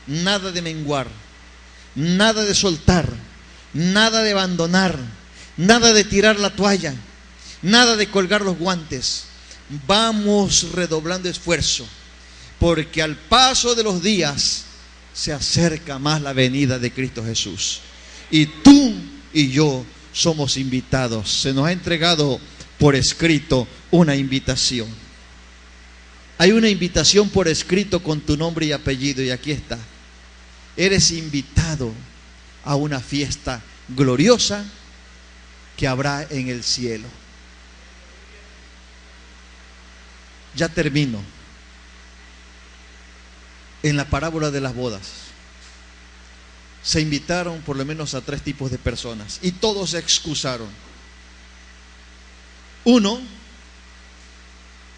nada de menguar, nada de soltar, nada de abandonar, nada de tirar la toalla, nada de colgar los guantes. Vamos redoblando esfuerzo, porque al paso de los días se acerca más la venida de Cristo Jesús. Y tú y yo somos invitados. Se nos ha entregado por escrito una invitación. Hay una invitación por escrito con tu nombre y apellido, y aquí está. Eres invitado a una fiesta gloriosa que habrá en el cielo. Ya termino. En la parábola de las bodas se invitaron por lo menos a 3 tipos de personas y todos se excusaron. Uno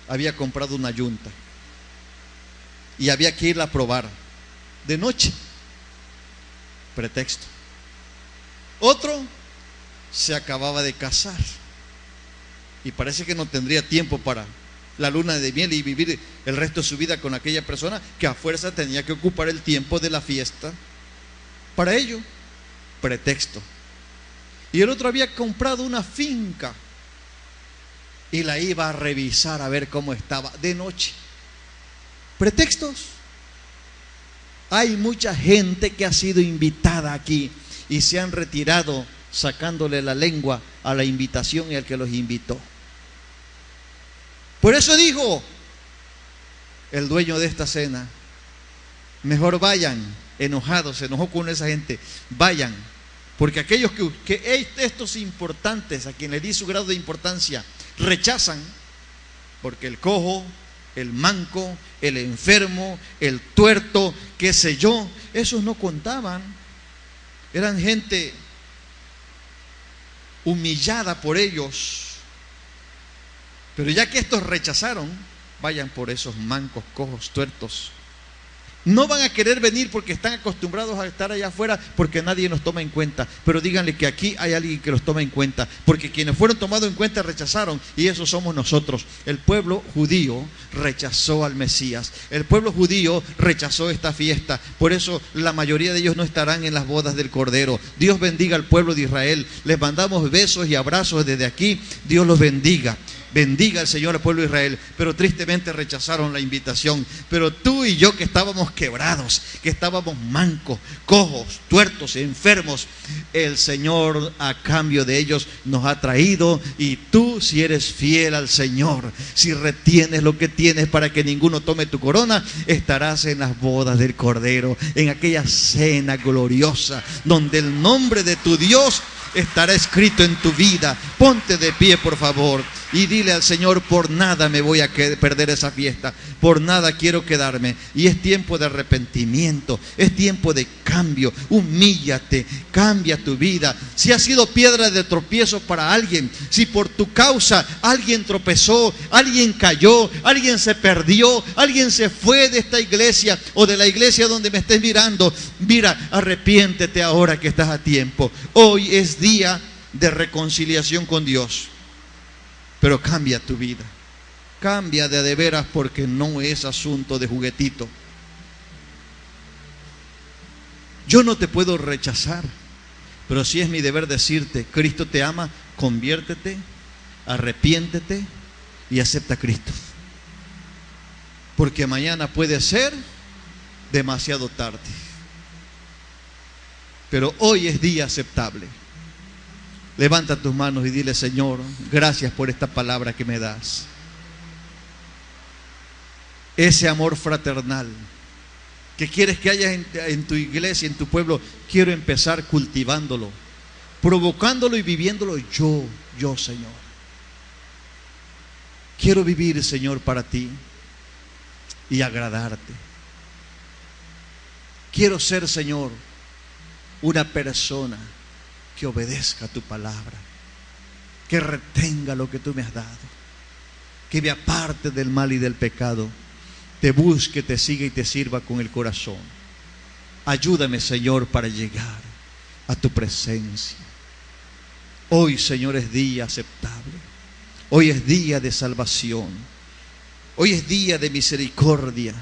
había comprado una yunta y había que irla a probar de noche. Pretexto. Otro se acababa de casar y parece que no tendría tiempo para la luna de miel y vivir el resto de su vida con aquella persona, que a fuerza tenía que ocupar el tiempo de la fiesta para ello. Pretexto. Y el otro había comprado una finca y la iba a revisar a ver cómo estaba de noche. Pretextos. Hay mucha gente que ha sido invitada aquí y se han retirado sacándole la lengua a la invitación y al que los invitó. Por eso dijo el dueño de esta cena: mejor vayan enojados, se enojó con esa gente, vayan, porque aquellos que estos importantes, a quien le di su grado de importancia, rechazan, porque el cojo, el manco, el enfermo, el tuerto, qué sé yo, esos no contaban, eran gente humillada por ellos. Pero ya que estos rechazaron, vayan por esos mancos, cojos, tuertos. No van a querer venir porque están acostumbrados a estar allá afuera, porque nadie nos toma en cuenta. Pero díganle que aquí hay alguien que los toma en cuenta, porque quienes fueron tomados en cuenta rechazaron, y esos somos nosotros. El pueblo judío rechazó al Mesías. El pueblo judío rechazó esta fiesta. Por eso la mayoría de ellos no estarán en las bodas del Cordero. Dios bendiga al pueblo de Israel. Les mandamos besos y abrazos desde aquí. Dios los bendiga. Bendiga al Señor al pueblo de Israel. Pero tristemente rechazaron la invitación. Pero tú y yo, que estábamos quebrados, que estábamos mancos, cojos, tuertos, enfermos, el Señor a cambio de ellos nos ha traído. Y tú, si eres fiel al Señor, si retienes lo que tienes para que ninguno tome tu corona, estarás en las bodas del Cordero, en aquella cena gloriosa donde el nombre de tu Dios estará escrito en tu vida. Ponte de pie, por favor, y dile al Señor: por nada me voy a perder esa fiesta, por nada quiero quedarme. Y es tiempo de arrepentimiento, es tiempo de cambio. Humíllate, cambia tu vida. Si has sido piedra de tropiezo para alguien, si por tu causa alguien tropezó, alguien cayó, alguien se perdió, alguien se fue de esta iglesia o de la iglesia donde me estés mirando, mira, arrepiéntete ahora que estás a tiempo. Hoy es día de reconciliación con Dios. Pero cambia tu vida, cambia de veras, porque no es asunto de juguetito. Yo no te puedo rechazar, pero sí es mi deber decirte: Cristo te ama, conviértete, arrepiéntete y acepta a Cristo. Porque mañana puede ser demasiado tarde. Pero hoy es día aceptable. Levanta tus manos y dile: Señor, gracias por esta palabra que me das. Ese amor fraternal que quieres que haya en tu iglesia, en tu pueblo, quiero empezar cultivándolo, provocándolo y viviéndolo yo, Señor. Quiero vivir, Señor, para ti y agradarte. Quiero ser, Señor, una persona que obedezca a tu palabra, que retenga lo que tú me has dado, que me aparte del mal y del pecado, te busque, te siga y te sirva con el corazón. Ayúdame, Señor, para llegar a tu presencia. Hoy, Señor, es día aceptable. Hoy es día de salvación. Hoy es día de misericordia.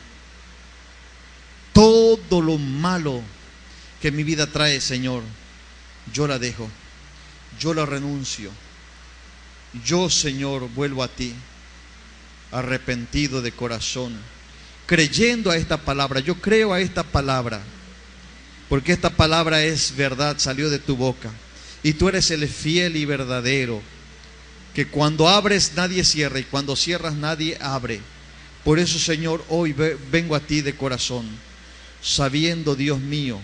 Todo lo malo que mi vida trae, Señor, yo la dejo, yo la renuncio. Yo, Señor, vuelvo a ti, arrepentido de corazón, creyendo a esta palabra. Yo creo a esta palabra, porque esta palabra es verdad, salió de tu boca. Y tú eres el fiel y verdadero, que cuando abres nadie cierra y cuando cierras nadie abre. Por eso, Señor, hoy vengo a ti de corazón, sabiendo, Dios mío,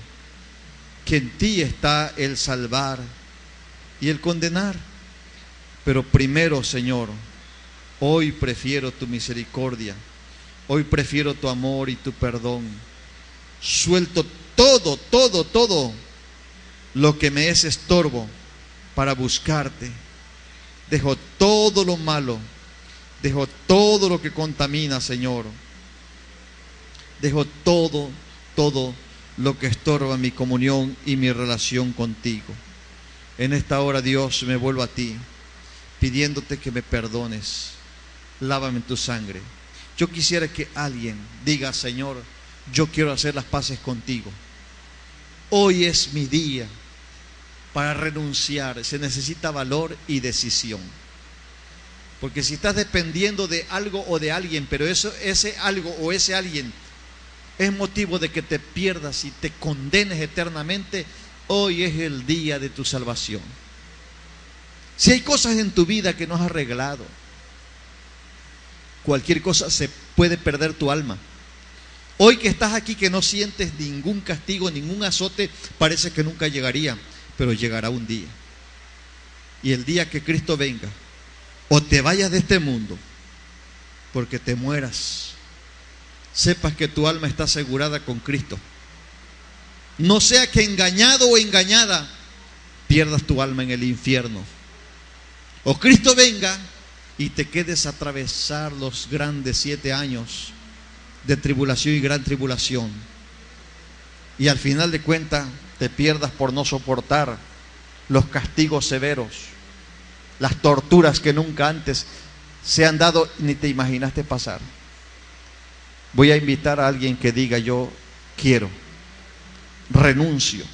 que en ti está el salvar y el condenar. Pero primero, Señor, hoy prefiero tu misericordia, hoy prefiero tu amor y tu perdón. Suelto todo lo que me es estorbo para buscarte. Dejo todo lo malo, dejo todo lo que contamina, Señor. Dejo todo lo que estorba mi comunión y mi relación contigo. En esta hora, Dios, me vuelvo a ti, pidiéndote que me perdones. Lávame en tu sangre. Yo quisiera que alguien diga: Señor, yo quiero hacer las paces contigo. Hoy es mi día para renunciar. Se necesita valor y decisión. Porque si estás dependiendo de algo o de alguien, pero ese algo o ese alguien es motivo de que te pierdas y te condenes eternamente, hoy es el día de tu salvación. Si hay cosas en tu vida que no has arreglado, cualquier cosa se puede perder tu alma. Hoy que estás aquí, que no sientes ningún castigo, ningún azote, parece que nunca llegaría, pero llegará un día. Y el día que Cristo venga, o te vayas de este mundo, porque te mueras, sepas que tu alma está asegurada con Cristo. No sea que engañado o engañada pierdas tu alma en el infierno, o Cristo venga y te quedes a atravesar los grandes 7 años de tribulación y gran tribulación, y al final de cuentas te pierdas por no soportar los castigos severos, las torturas que nunca antes se han dado ni te imaginaste pasar. Voy a invitar a alguien que diga: yo quiero, renuncio,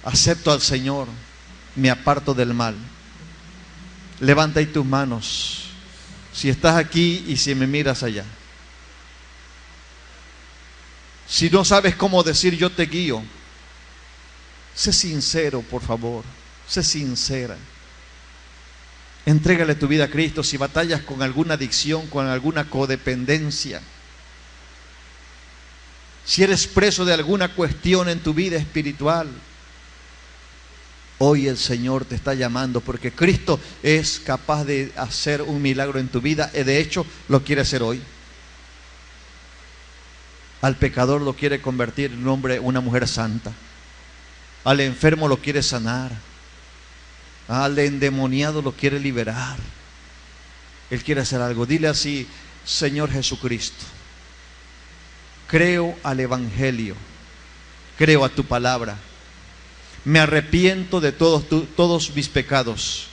acepto al Señor, me aparto del mal. Levanta ahí tus manos, si estás aquí y si me miras allá. Si no sabes cómo decir yo te guío, sé sincero, por favor, sé sincera. Entrégale tu vida a Cristo. Si batallas con alguna adicción, con alguna codependencia, si eres preso de alguna cuestión en tu vida espiritual, hoy el Señor te está llamando, porque Cristo es capaz de hacer un milagro en tu vida, y de hecho lo quiere hacer hoy. Al pecador lo quiere convertir en un hombre, una mujer santa. Al enfermo lo quiere sanar. Al endemoniado lo quiere liberar. Él quiere hacer algo. Dile así: Señor Jesucristo, creo al Evangelio, creo a tu palabra, me arrepiento de todos mis pecados.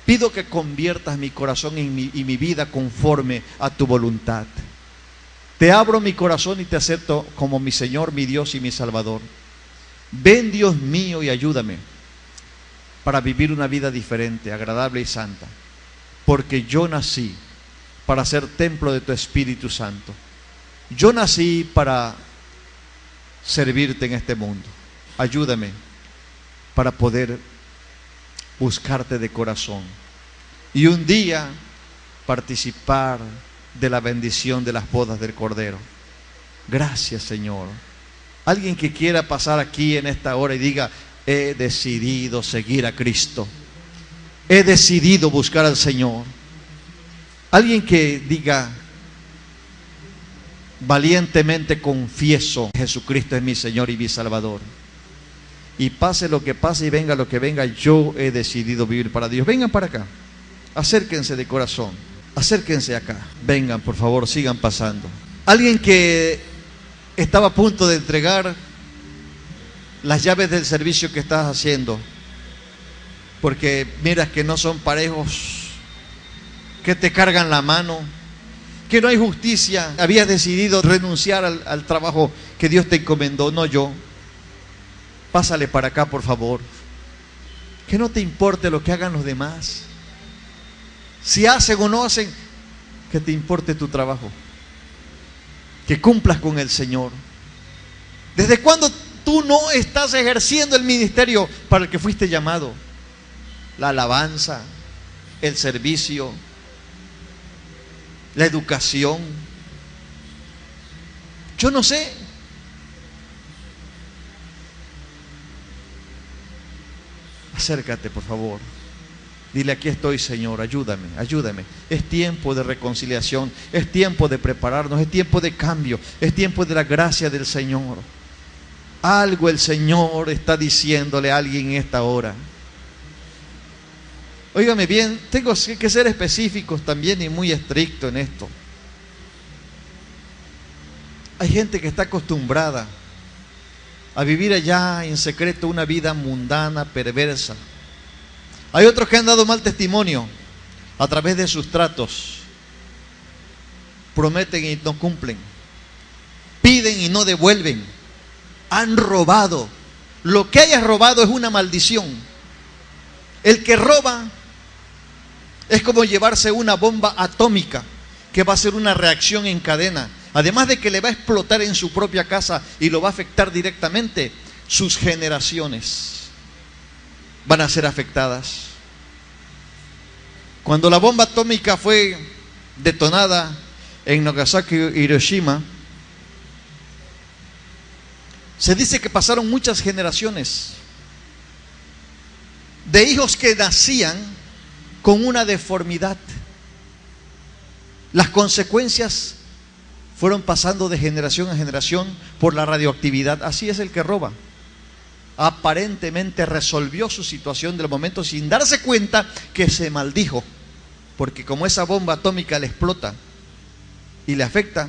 Pido que conviertas mi corazón y mi vida conforme a tu voluntad. Te abro mi corazón y te acepto como mi Señor, mi Dios y mi Salvador. Ven, Dios mío, y ayúdame para vivir una vida diferente, agradable y santa, porque yo nací para ser templo de tu Espíritu Santo. Yo nací para servirte en este mundo. Ayúdame para poder buscarte de corazón y un día participar de la bendición de las bodas del Cordero. Gracias, Señor. Alguien que quiera pasar aquí en esta hora y diga: he decidido seguir a Cristo, he decidido buscar al Señor. Alguien que diga: valientemente confieso, Jesucristo es mi Señor y mi Salvador. Y pase lo que pase y venga lo que venga, yo he decidido vivir para Dios. Vengan para acá, acérquense de corazón, acérquense acá. Vengan, por favor, sigan pasando. Alguien que estaba a punto de entregar las llaves del servicio que estás haciendo, porque miras que no son parejos, que te cargan la mano, que no hay justicia. Habías decidido renunciar al trabajo que Dios te encomendó, no yo. Pásale para acá, por favor. Que no te importe lo que hagan los demás. Si hacen o no hacen, que te importe tu trabajo. Que cumplas con el Señor. ¿Desde cuándo tú no estás ejerciendo el ministerio para el que fuiste llamado? La alabanza, el servicio, la educación. Yo no sé. Acércate, por favor. Dile: aquí estoy, Señor, ayúdame, ayúdame. Es tiempo de reconciliación, es tiempo de prepararnos, es tiempo de cambio, es tiempo de la gracia del Señor. Algo el Señor está diciéndole a alguien en esta hora. Óigame bien, tengo que ser específicos también y muy estricto en esto. Hay gente que está acostumbrada a vivir allá en secreto una vida mundana, perversa. Hay otros que han dado mal testimonio a través de sus tratos. Prometen y no cumplen. Piden y no devuelven. Han robado. Lo que hayas robado es una maldición. El que roba es como llevarse una bomba atómica que va a ser una reacción en cadena. Además de que le va a explotar en su propia casa y lo va a afectar directamente, sus generaciones van a ser afectadas. Cuando la bomba atómica fue detonada en Nagasaki y Hiroshima, se dice que pasaron muchas generaciones de hijos que nacían con una deformidad. Las consecuencias fueron pasando de generación a generación por la radioactividad. Así es el que roba. Aparentemente resolvió su situación del momento sin darse cuenta que se maldijo, porque como esa bomba atómica le explota y le afecta,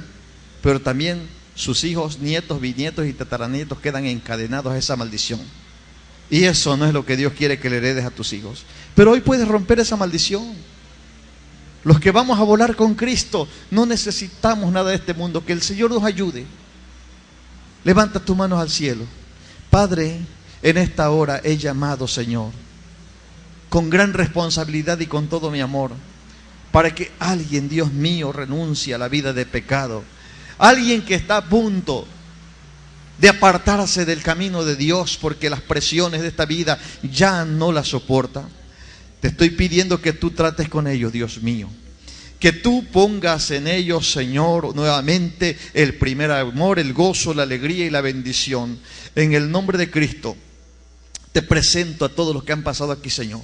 pero también sus hijos, nietos, bisnietos y tataranietos quedan encadenados a esa maldición. Y eso no es lo que Dios quiere que le heredes a tus hijos. Pero hoy puedes romper esa maldición. Los que vamos a volar con Cristo no necesitamos nada de este mundo. Que el Señor nos ayude. Levanta tus manos al cielo. Padre, en esta hora he llamado, Señor, con gran responsabilidad y con todo mi amor, para que alguien, Dios mío, renuncie a la vida de pecado. Alguien que está a punto de apartarse del camino de Dios porque las presiones de esta vida ya no las soporta. Te estoy pidiendo que tú trates con ellos, Dios mío. Que tú pongas en ellos, Señor, nuevamente el primer amor, el gozo, la alegría y la bendición. En el nombre de Cristo, te presento a todos los que han pasado aquí, Señor.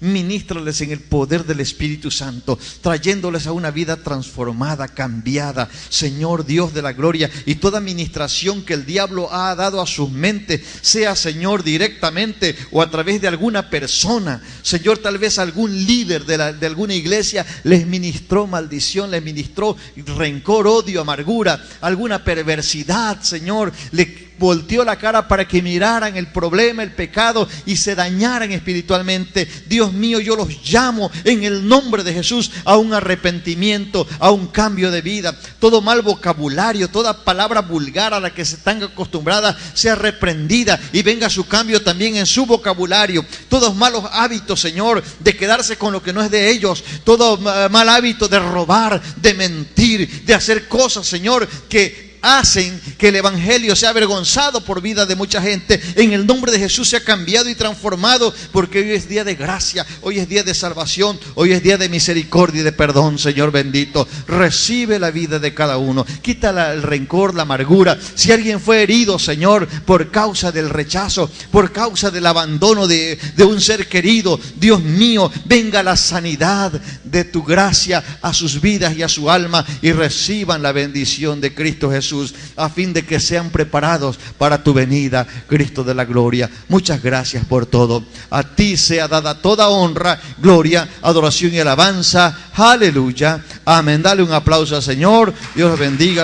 Ministrales en el poder del Espíritu Santo, trayéndoles a una vida transformada, cambiada, Señor Dios de la gloria. Y toda administración que el diablo ha dado a sus mentes, sea, Señor, directamente o a través de alguna persona, Señor, tal vez algún líder de alguna iglesia les ministró maldición, les ministró rencor, odio, amargura, alguna perversidad, Señor, le volteó la cara para que miraran el problema, el pecado y se dañaran espiritualmente. Dios mío, yo los llamo en el nombre de Jesús a un arrepentimiento, a un cambio de vida. Todo mal vocabulario, toda palabra vulgar a la que se están acostumbradas sea reprendida y venga su cambio también en su vocabulario. Todos malos hábitos, Señor, de quedarse con lo que no es de ellos, todo mal hábito de robar, de mentir, de hacer cosas, Señor, que hacen que el evangelio sea avergonzado por vida de mucha gente. En el nombre de Jesús se ha cambiado y transformado, porque hoy es día de gracia, hoy es día de salvación, hoy es día de misericordia y de perdón. Señor bendito, recibe la vida de cada uno, quita el rencor, la amargura. Si alguien fue herido, Señor, por causa del rechazo, por causa del abandono de un ser querido, Dios mío, venga la sanidad de tu gracia a sus vidas y a su alma, y reciban la bendición de Cristo Jesús Jesús, a fin de que sean preparados para tu venida, Cristo de la gloria. Muchas gracias por todo. A ti sea dada toda honra, gloria, adoración y alabanza. Aleluya. Amén. Dale un aplauso al Señor. Dios los bendiga.